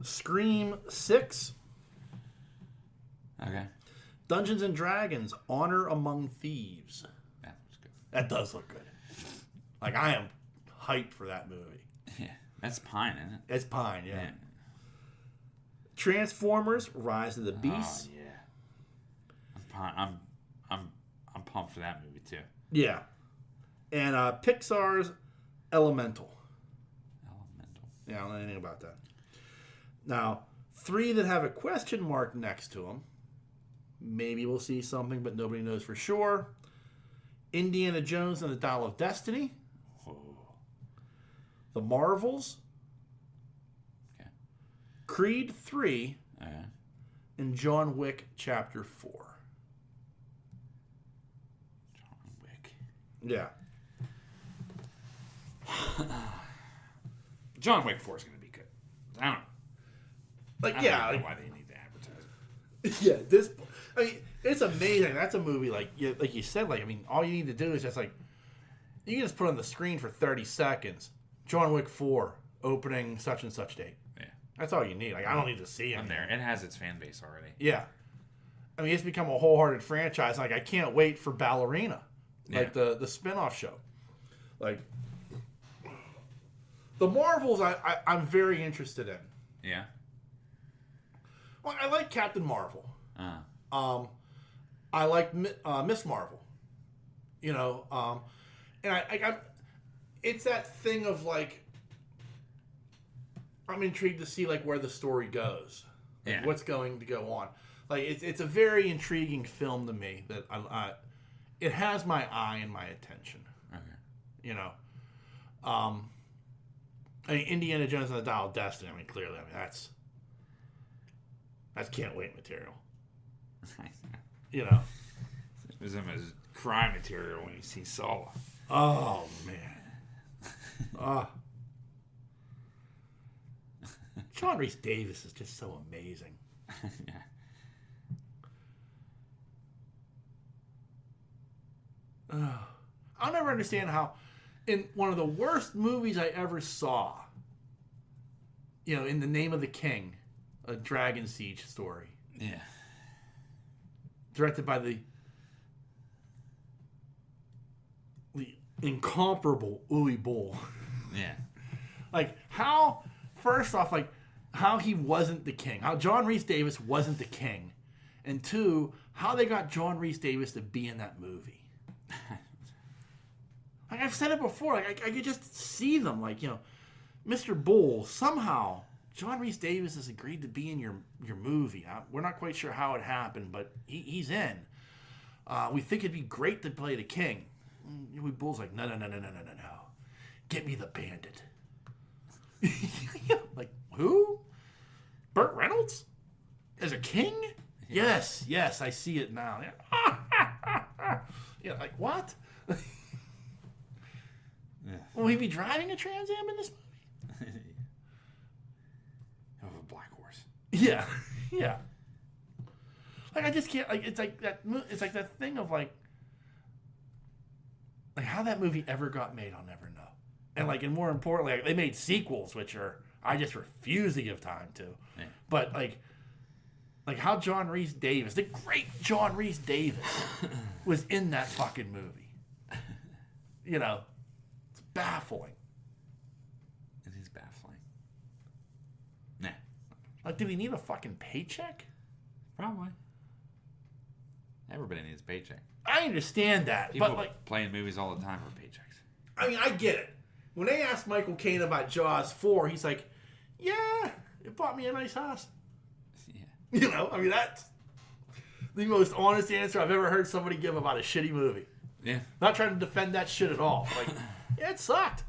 Scream 6. Okay. Dungeons and Dragons Honor Among Thieves. That looks good. That does look good. Like, I am hyped for that movie. Yeah. That's Pine, isn't it? It's Pine, yeah. Yeah. Transformers Rise of the Beasts. Oh, yeah. I'm pumped for that movie too. Yeah. And Pixar's Elemental. Yeah, I don't know anything about that. Now, 3 that have a question mark next to them. Maybe we'll see something, but nobody knows for sure. Indiana Jones and the Dial of Destiny. Whoa. The Marvels. Okay. Creed 3. Okay. And John Wick Chapter 4. John Wick. Yeah. John Wick 4 is going to be good. I don't know. Like, I yeah. don't know Like, why they need to advertise it. yeah, this... I mean, it's amazing. That's a movie, like you said, like, I mean, all you need to do is just, like... You can just put on the screen for 30 seconds. John Wick 4, opening such and such date. Yeah. That's all you need. Like, I don't need to see it. I'm there. It has its fan base already. Yeah. I mean, it's become a wholehearted franchise. Like, I can't wait for Ballerina. Like, the spin-off show. Like... The Marvels, I'm very interested in. Yeah. Well, I like Captain Marvel. Uh-huh. I like Miss Marvel. You know, and I'm it's that thing of like I'm intrigued to see like where the story goes, like, Yeah. what's going to go on. Like it's a very intriguing film to me that it has my eye and my attention. Okay. You know, I mean, Indiana Jones and the Dial of Destiny. I mean, clearly, that's can't wait material. You know. It was him as crime material when you see Solo. Oh man. John Rhys Davis is just so amazing. Yeah. I'll never understand how, in one of the worst movies I ever saw, In the Name of the King, a Dragon Siege story. Yeah. Directed by the incomparable Uwe Boll. Yeah. First off, how he wasn't the king. How John Rhys Davis wasn't the king. And two, how they got John Rhys Davis to be in that movie. I've said it before. I could just see them. Mr. Bull, somehow, John Rhys Davis has agreed to be in your movie. We're not quite sure how it happened, but he's in. We think it'd be great to play the king. Bull's like, no. Get me the bandit. Like, who? Burt Reynolds? As a king? Yes, I see it now. Yeah, like, what? Yeah. Will he be driving a Trans Am in this movie? Of a black horse. Yeah. I just can't. It's like that. It's like that thing of like how that movie ever got made. I'll never know. And more importantly, they made sequels, which I just refuse to give time to. Yeah. But how John Rhys Davis, the great John Rhys Davis, was in that fucking movie. It's baffling. It is baffling. Nah. Did he need a fucking paycheck? Probably. Everybody needs a paycheck. I understand that, People but playing movies all the time for paychecks. I mean, I get it. When they asked Michael Caine about Jaws 4, he's like, "Yeah, it bought me a nice house." Yeah. That's the most honest answer I've ever heard somebody give about a shitty movie. Yeah. Not trying to defend that shit at all. Yeah, it sucked.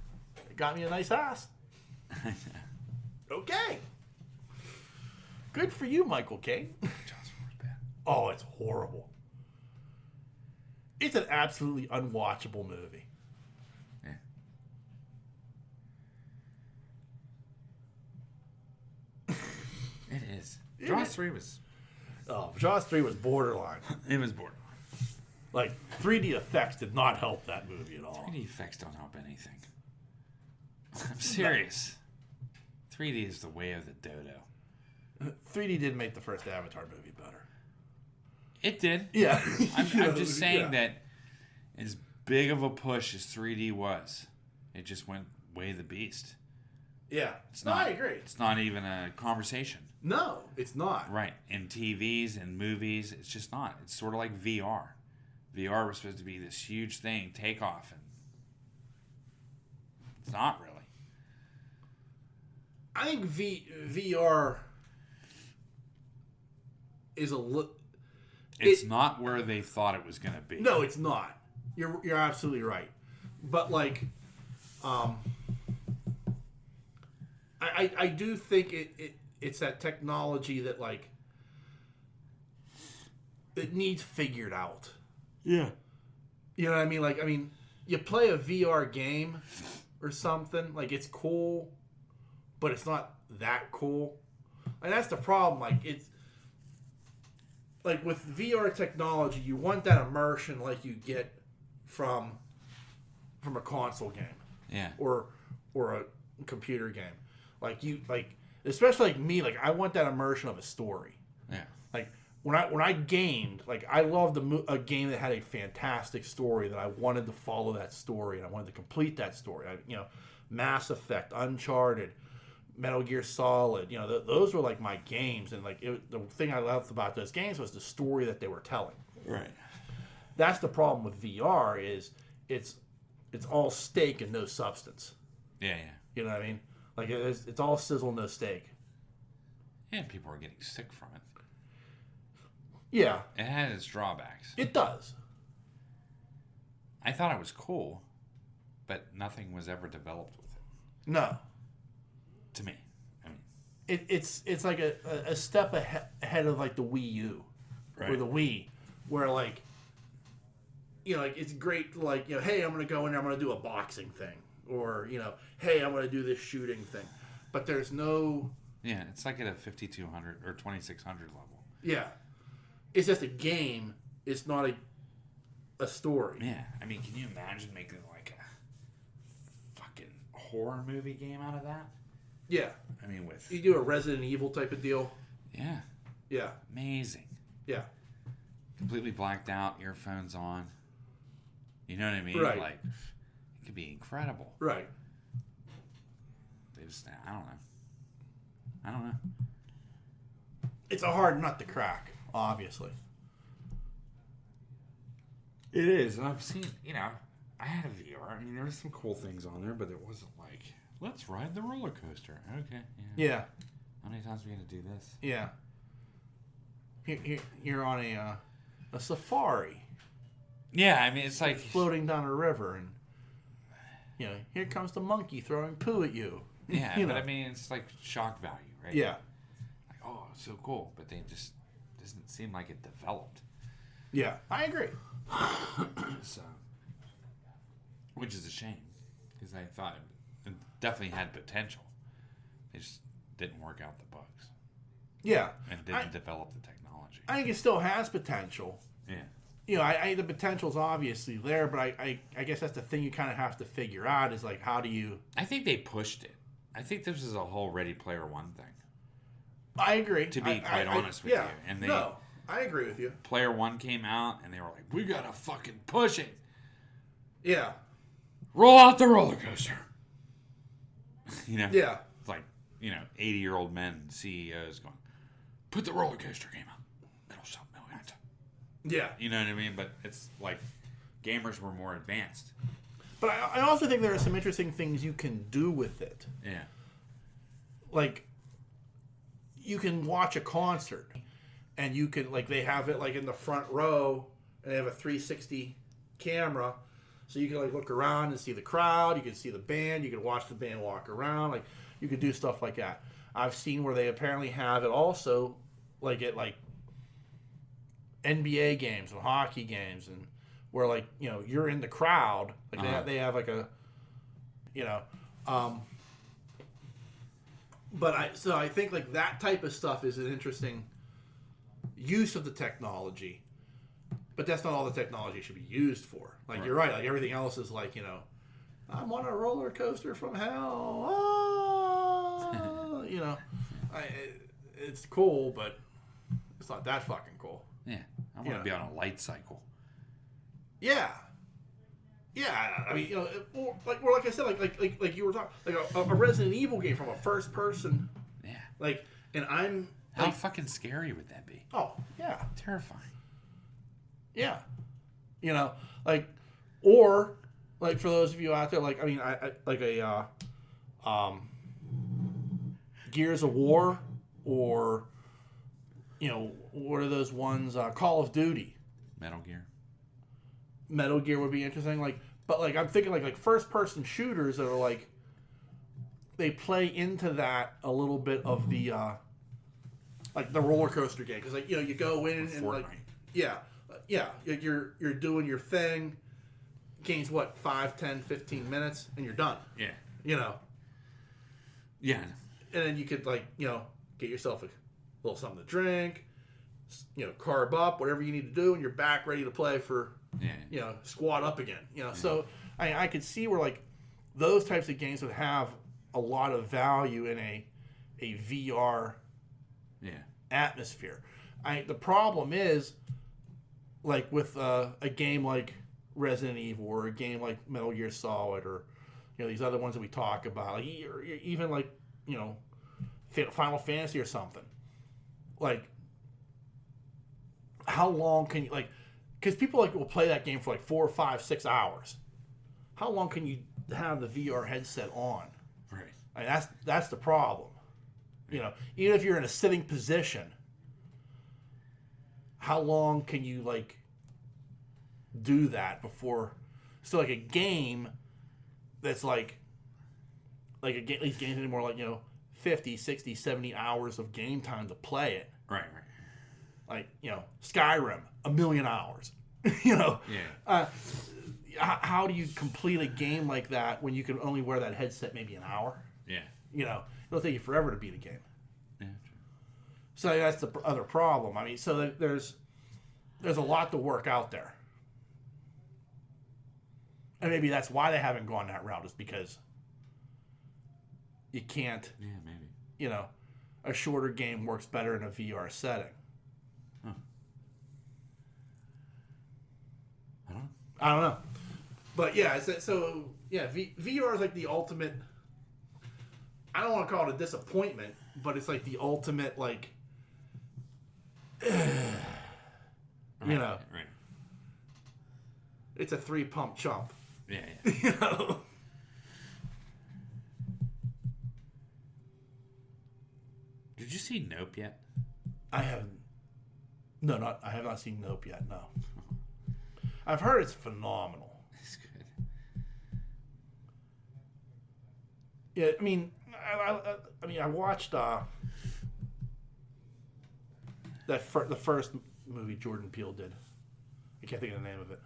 It got me a nice house. Okay. Good for you, Michael Caine. Jaws 4 is bad. Oh, it's horrible. It's an absolutely unwatchable movie. Yeah. It is. Jaws 3 was... Oh, Jaws 3 was borderline. It was borderline. 3D effects did not help that movie at all. 3D effects don't help anything. I'm serious. 3D is the way of the dodo. 3D did make the first Avatar movie better. It did. Yeah. I'm just saying that as big of a push as 3D was, it just went way the beast. Yeah. I agree. It's not even a conversation. No, it's not. Right. In TVs and movies, it's just not. It's sort of like VR. VR was supposed to be this huge thing, take off, and it's not really. I think VR is a look. It's not where they thought it was going to be. No, it's not. You're absolutely right. But I do think it's that technology that it needs figured out. Yeah. You know what I mean? You play a VR game or something, it's cool, but it's not that cool. And that's the problem. It's with VR technology, you want that immersion you get from a console game. Yeah. Or a computer game. Especially me, I want that immersion of a story. Yeah. When I gamed, I loved a game that had a fantastic story that I wanted to follow that story and I wanted to complete that story. Mass Effect, Uncharted, Metal Gear Solid, those were my games, and the thing I loved about those games was the story that they were telling. Right. That's the problem with VR is it's all steak and no substance. Yeah. You know what I mean? It's all sizzle, no steak. And people are getting sick from it. Yeah. It had its drawbacks. It does. I thought it was cool, but nothing was ever developed with it. No. To me, I mean, it's like a step ahead of like the Wii U or the Wii, where like, you know, like it's great to like, you know, hey, I'm gonna go in there, I'm gonna do a boxing thing, or you know, hey, I'm gonna do this shooting thing, but there's no. Yeah, it's like at a 5200 or 2600 level. Yeah, it's just a game. It's not a story. Yeah, I mean, can you imagine making like a fucking horror movie game out of that? Yeah, I mean, with you do a Resident Evil type of deal. yeah, Yeah, amazing. yeah, Completely blacked out, earphones on. You know what I mean? Right. Like, it could be incredible. right. They just, I don't know. It's a hard nut to crack, obviously. It is, and I've seen, you know, I had a VR. I mean, there was some cool things on there, but it wasn't like, let's ride the roller coaster. Okay, Yeah, How many times are we going to do this? yeah. You're on a safari. Yeah, I mean, it's like Floating down a river, and you know, here comes the monkey throwing poo at you. yeah, You but know. I mean, it's like shock value, right? Yeah, Like, oh, it's so cool, but they just doesn't seem like it developed. yeah, I agree. So, which is a shame because I thought it definitely had potential. They just didn't work out the bugs Yeah, and didn't develop the technology. I think it still has potential. Yeah, You know, I the potential's obviously there, but I guess that's the thing you kind of have to figure out is like, how do you? I think they pushed it. I think this is a whole Ready Player One thing. I agree. To be quite honest with you, and they no, I agree with you. Player One came out and they were like, "We gotta fucking push it. Yeah, Roll out the roller coaster." You know, yeah, it's like 80-year-old men CEOs going, "Put the roller coaster game out. It'll sell millions." yeah. You know what I mean? But it's like gamers were more advanced. But I also think there are some interesting things you can do with it. Yeah. Like, you can watch a concert, and you can, like, they have it, like, in the front row, and they have a 360 camera, so you can, like, look around and see the crowd, you can see the band, you can watch the band walk around, like, you can do stuff like that. I've seen where they apparently have it also, like, at, like, NBA games and hockey games, and where, like, you know, you're in the crowd, like, they have like a, you know, but I think like that type of stuff is an interesting use of the technology, but that's not all the technology should be used for. Like, you're right, like everything else is like, you know, I'm on a roller coaster from hell, you know, it's cool, but it's not that fucking cool. Yeah. I want to be on a light cycle. Yeah, yeah. I mean, you know, like I said, like you were talking, like a Resident Evil game from a first person. Yeah. Like, and I'm How like, fucking scary would that be? oh yeah, Terrifying. yeah. You know, like, or like for those of you out there, like I mean, I like a Gears of War, or you know, what are those ones? Call of Duty. Metal Gear would be interesting, like, but like I'm thinking like first person shooters that are like they play into that a little bit of the like the roller coaster game, because like, you know, you go in and Fortnite. like you're doing your thing, game's what, 5, 10, 15 minutes and you're done. Yeah. You know, Yeah. and then you could, like, you know, get yourself a little something to drink, you know, carb up, whatever you need to do, and you're back ready to play for, Yeah. you know, squat up again. You know, so I could see where like those types of games would have a lot of value in a VR Yeah. atmosphere. The problem is, like with a game like Resident Evil or a game like Metal Gear Solid, or you know, these other ones that we talk about, like, or even like, you know, Final Fantasy or something. Like, how long can you, like, because people like will play that game for like 4, 5, 6 hours. How long can you have the VR headset on? Right. I mean, that's the problem. You know, even if you're in a sitting position, how long can you like do that before? So like a game that's like a game, these games anymore, like, you know, 50, 60, 70 hours of game time to play it. Right. Like, Skyrim, 1,000,000 hours. Yeah. How do you complete a game like that when you can only wear that headset maybe an hour? Yeah. It'll take you forever to beat a game. Yeah. So that's the other problem. I mean, so there's a lot to work out there. And maybe that's why they haven't gone that route, is because you can't, Yeah, maybe. A shorter game works better in a VR setting. Huh. I don't know. But yeah, VR is like the ultimate, I don't want to call it a disappointment, but it's like the ultimate, like, Right. it's a 3-pump chump. Yeah. Did you see Nope yet? I haven't. No, I have not seen Nope yet. No, I've heard it's phenomenal. It's good. Yeah, I mean, I watched the first movie Jordan Peele did. I can't think of the name of it.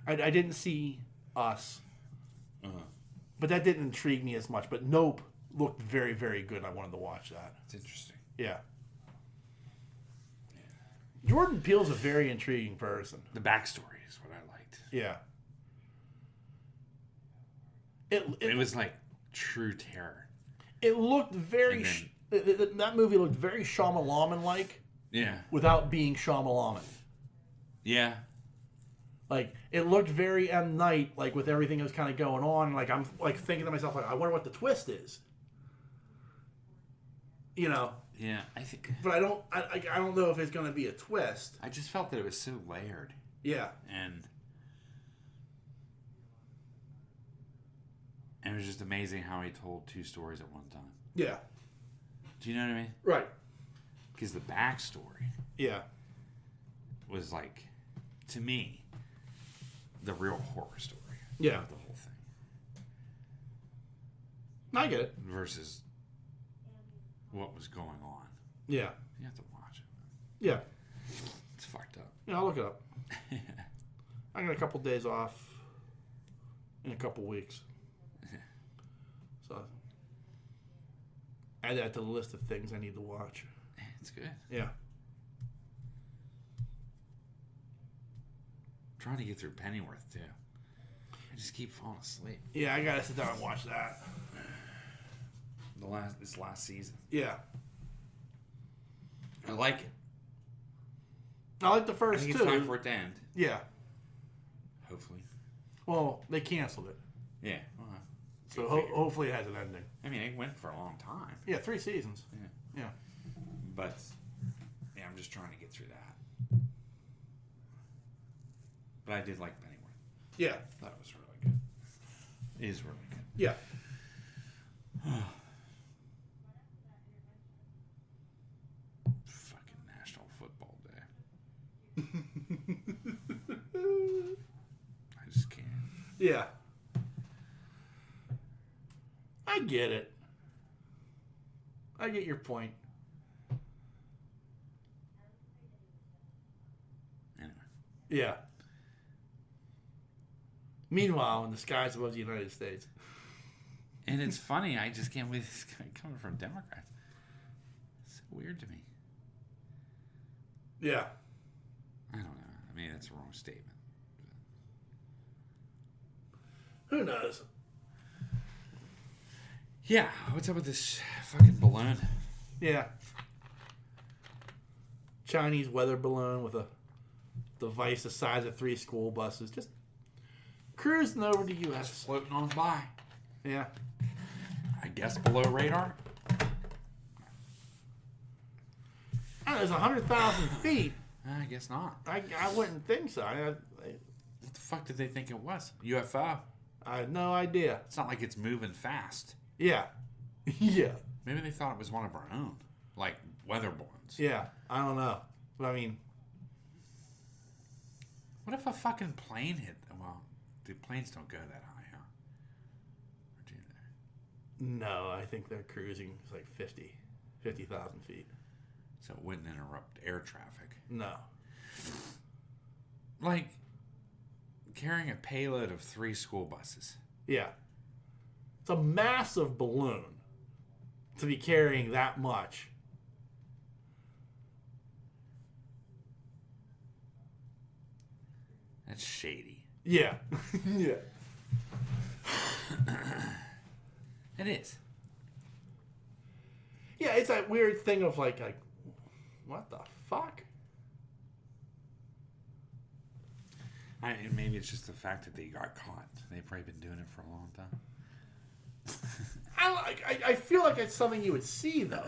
I didn't see Us, but that didn't intrigue me as much. But Nope looked very, very good. I wanted to watch that. It's interesting. Yeah. Jordan Peele's a very intriguing person. The backstory is what I liked. Yeah. It was like true terror. It looked very... that movie looked very Shyamalan-like. Yeah. Without being Shyamalan. Yeah. Like, it looked very M. Night, like, with everything that was kind of going on. Like, I'm, like, thinking to myself, like, I wonder what the twist is. Yeah, I think... But I don't know if it's going to be a twist. I just felt that it was so layered. Yeah. And it was just amazing how he told 2 stories at one time. Yeah. Do you know what I mean? Right. Because the backstory Yeah. was like, to me, the real horror story. Yeah. Of the whole thing. I get it. Versus what was going on. Yeah. You have to watch it. Yeah. It's fucked up. Yeah, I'll look it up. I got a couple days off in a couple weeks. So add that to the list of things I need to watch. It's good. Yeah. Trying to get through Pennyworth too. I just keep falling asleep. Yeah, I gotta sit down and watch that. This last season. Yeah. I like it. I like the I first think two. it's time for it to end. Yeah. Hopefully. Well, they canceled it. Yeah. Well, So hopefully it has an ending. I mean, it went for a long time. Yeah, 3 seasons. Yeah. Yeah. But, yeah, I'm just trying to get through that. But I did like Pennyworth. Yeah. Thought it was really good. It is really good. Yeah. Fucking National Football Day. I just can't. Yeah. I get it. I get your point. Anyway. Yeah. Meanwhile, in the skies above the United States. And it's funny, I just can't believe this guy coming from Democrats. It's so weird to me. Yeah. I don't know. I mean, that's a wrong statement. Who knows? Yeah, what's up with this fucking balloon? Yeah. Chinese weather balloon with a device the size of 3 school buses. Just cruising over the U.S. Floating on by. Yeah. I guess below radar? Oh, there's 100,000 feet. I guess not. I wouldn't think so. What the fuck did they think it was? UFO? I have no idea. It's not like it's moving fast. Yeah. Yeah. Maybe they thought it was one of our own. Like weather balloons. Yeah. I don't know. But I mean... What if a fucking plane hit? Well, the planes don't go that high, huh? Or do No, I think they're cruising like 50,000 feet. So it wouldn't interrupt air traffic. No. Like carrying a payload of 3 school buses. Yeah. It's a massive balloon to be carrying that much. That's shady. Yeah. Yeah. It is. Yeah, it's that weird thing of like what the fuck? Maybe it's just the fact that they got caught. They've probably been doing it for a long time. I feel like it's something you would see though.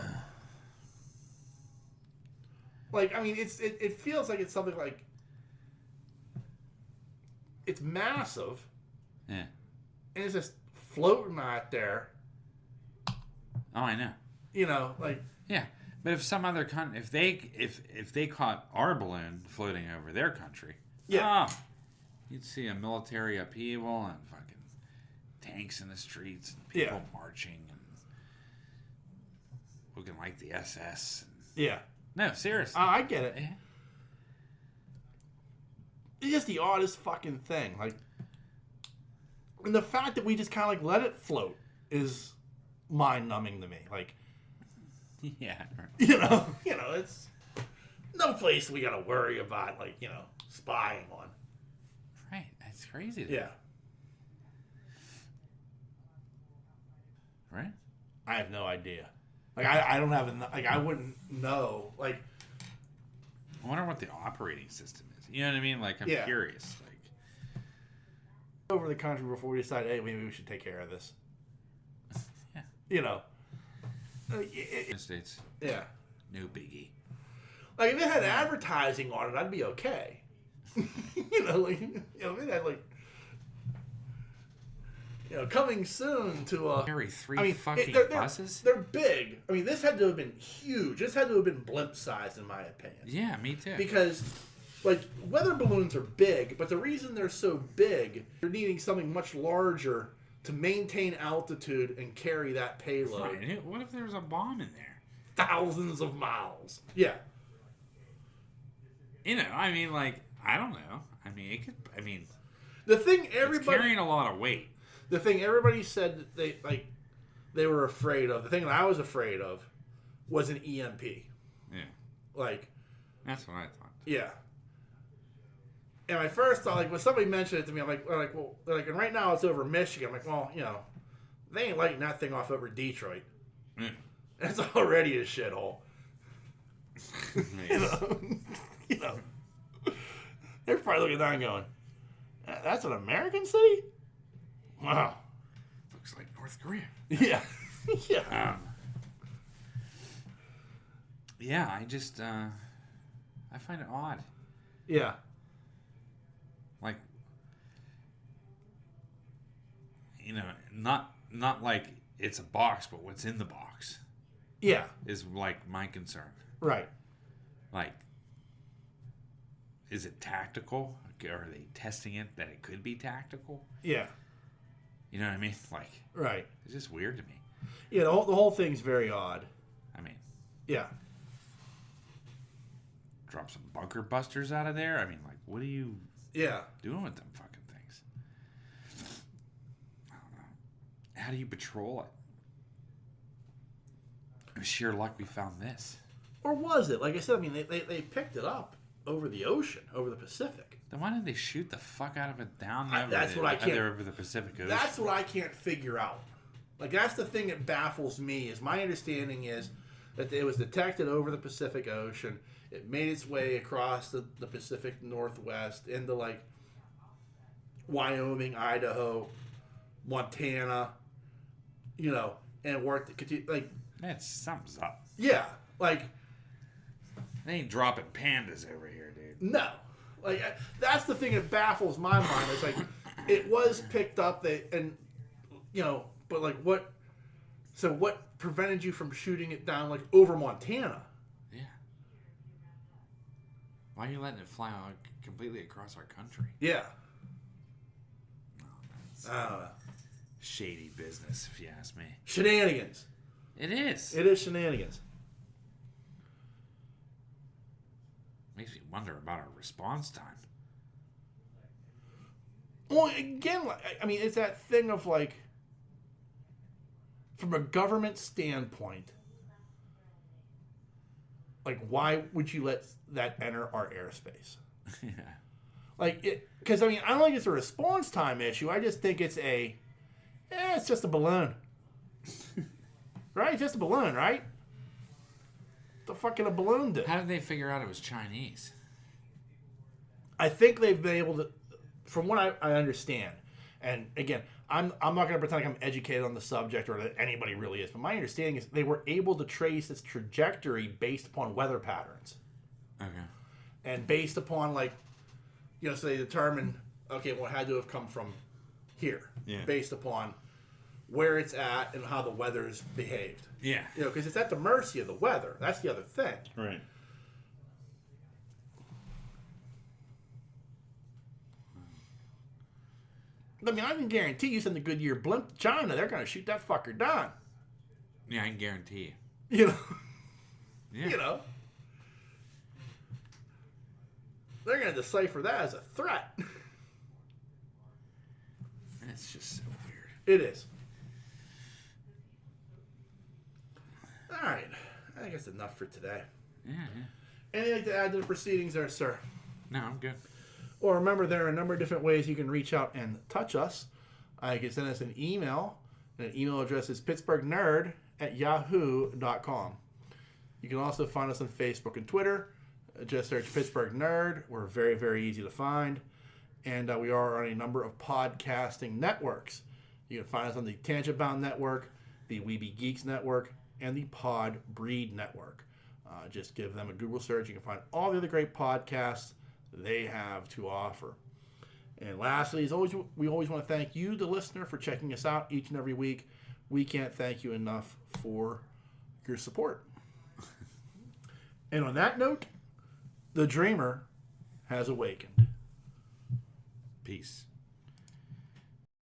Like, I mean, it feels like it's something like it's massive. Yeah. And it's just floating out there. Oh, I know. You know, like Yeah, but if some other country, if they caught our balloon floating over their country, yeah, you'd see a military upheaval and fucking tanks in the streets and people marching and looking like the SS. Yeah. No, seriously. I get it. Yeah. It's just the oddest fucking thing. Like, and the fact that we just kind of like let it float is mind-numbing to me. Like, Yeah. you know, it's no place we gotta worry about, like, spying on. Right. That's crazy. Yeah. Right? I have no idea. Like, I don't have, like, I wouldn't know. Like, I wonder what the operating system is. You know what I mean? Like, I'm curious. Like, over the country before we decide, hey, maybe we should take care of this. yeah. You know. United States. Yeah. No biggie. Like, if it had advertising on it, I'd be okay. Like, it had, like, coming soon to Carry 3 they're buses? They're big. I mean, this had to have been huge. This had to have been blimp-sized, in my opinion. Yeah, me too. Because, like, weather balloons are big, but the reason they're so big, they're needing something much larger to maintain altitude and carry that payload. Right. What if there was a bomb in there? Thousands of miles. Yeah. I mean, like, I don't know. I mean, it could. I mean, The thing it's everybody carrying a lot of weight. The thing everybody said that they were afraid of, the thing that I was afraid of, was an EMP. Yeah. Like, That's what I thought. yeah. And my first thought, like, when somebody mentioned it to me, I'm like, well, they're like, and right now it's over Michigan. I'm like, well, they ain't lighting that thing off over Detroit. Mm. That's already a shithole. Nice. They're probably looking down and going, that's an American city? Wow. Looks like North Korea. Yeah. Yeah. Yeah, I just, I find it odd. Yeah. Like, not like it's a box, but what's in the box Yeah. is like my concern. Right. Like, is it tactical? Are they testing it that it could be tactical? Yeah. You know what I mean? Like, Right. it's just weird to me. Yeah, the whole thing's very odd. I mean, Yeah. drop some bunker busters out of there. I mean, like, what are you Yeah. doing with them fucking things? I don't know. How do you patrol it? It was sheer luck we found this. Or was it? Like I said, I mean, they picked it up over the ocean, over the Pacific. Then why didn't they shoot the fuck out of it down there? That's what I can't- over the Pacific Ocean. That's what I can't figure out. Like, that's the thing that baffles me, is my understanding is that it was detected over the Pacific Ocean. It made its way across the Pacific Northwest into, like, Wyoming, Idaho, Montana, and worked, like, That something's up. yeah, like, They ain't dropping pandas over here, dude. no. Like, that's the thing that baffles my mind. It's like, it was picked up, but like, what prevented you from shooting it down, like, over Montana? Yeah. Why are you letting it fly completely across our country? Yeah. I don't know. shady business, if you ask me. Shenanigans. It is. It is shenanigans. Makes me wonder about our response time. Well, again, I mean, it's that thing of like, from a government standpoint, like, why would you let that enter our airspace? Yeah. Like, because I mean, I don't think it's a response time issue. I just think it's it's just a balloon. Right? Just a balloon, right? What the fuck can a balloon do? How did they figure out it was Chinese? I think they've been able to, from what I understand, and again, I'm not going to pretend like I'm educated on the subject or that anybody really is, but my understanding is they were able to trace its trajectory based upon weather patterns. Okay. And based upon, like, so they determined, okay, well, it had to have come from here. Yeah. Based upon where it's at and how the weather's behaved. Yeah. Because it's at the mercy of the weather. That's the other thing. Right. I mean, I can guarantee you send the Goodyear blimp to China, they're going to shoot that fucker down. Yeah, I can guarantee you. You know? Yeah. They're going to decipher that as a threat. That's just so weird. It is. All right. I think that's enough for today. Yeah. Anything to add to the proceedings there, sir? No, I'm good. Well, remember, there are a number of different ways you can reach out and touch us. You can send us an email. And an email address is pittsburghnerd@yahoo.com. You can also find us on Facebook and Twitter. Just search Pittsburgh Nerd. We're very, very easy to find. And we are on a number of podcasting networks. You can find us on the Tangent Bound Network, the Weeby Geeks Network, and the Pod Breed Network. Just give them a Google search. You can find all the other great podcasts they have to offer. And lastly, as always, we always want to thank you, the listener, for checking us out each and every week. We can't thank you enough for your support. And on that note, the dreamer has awakened. Peace.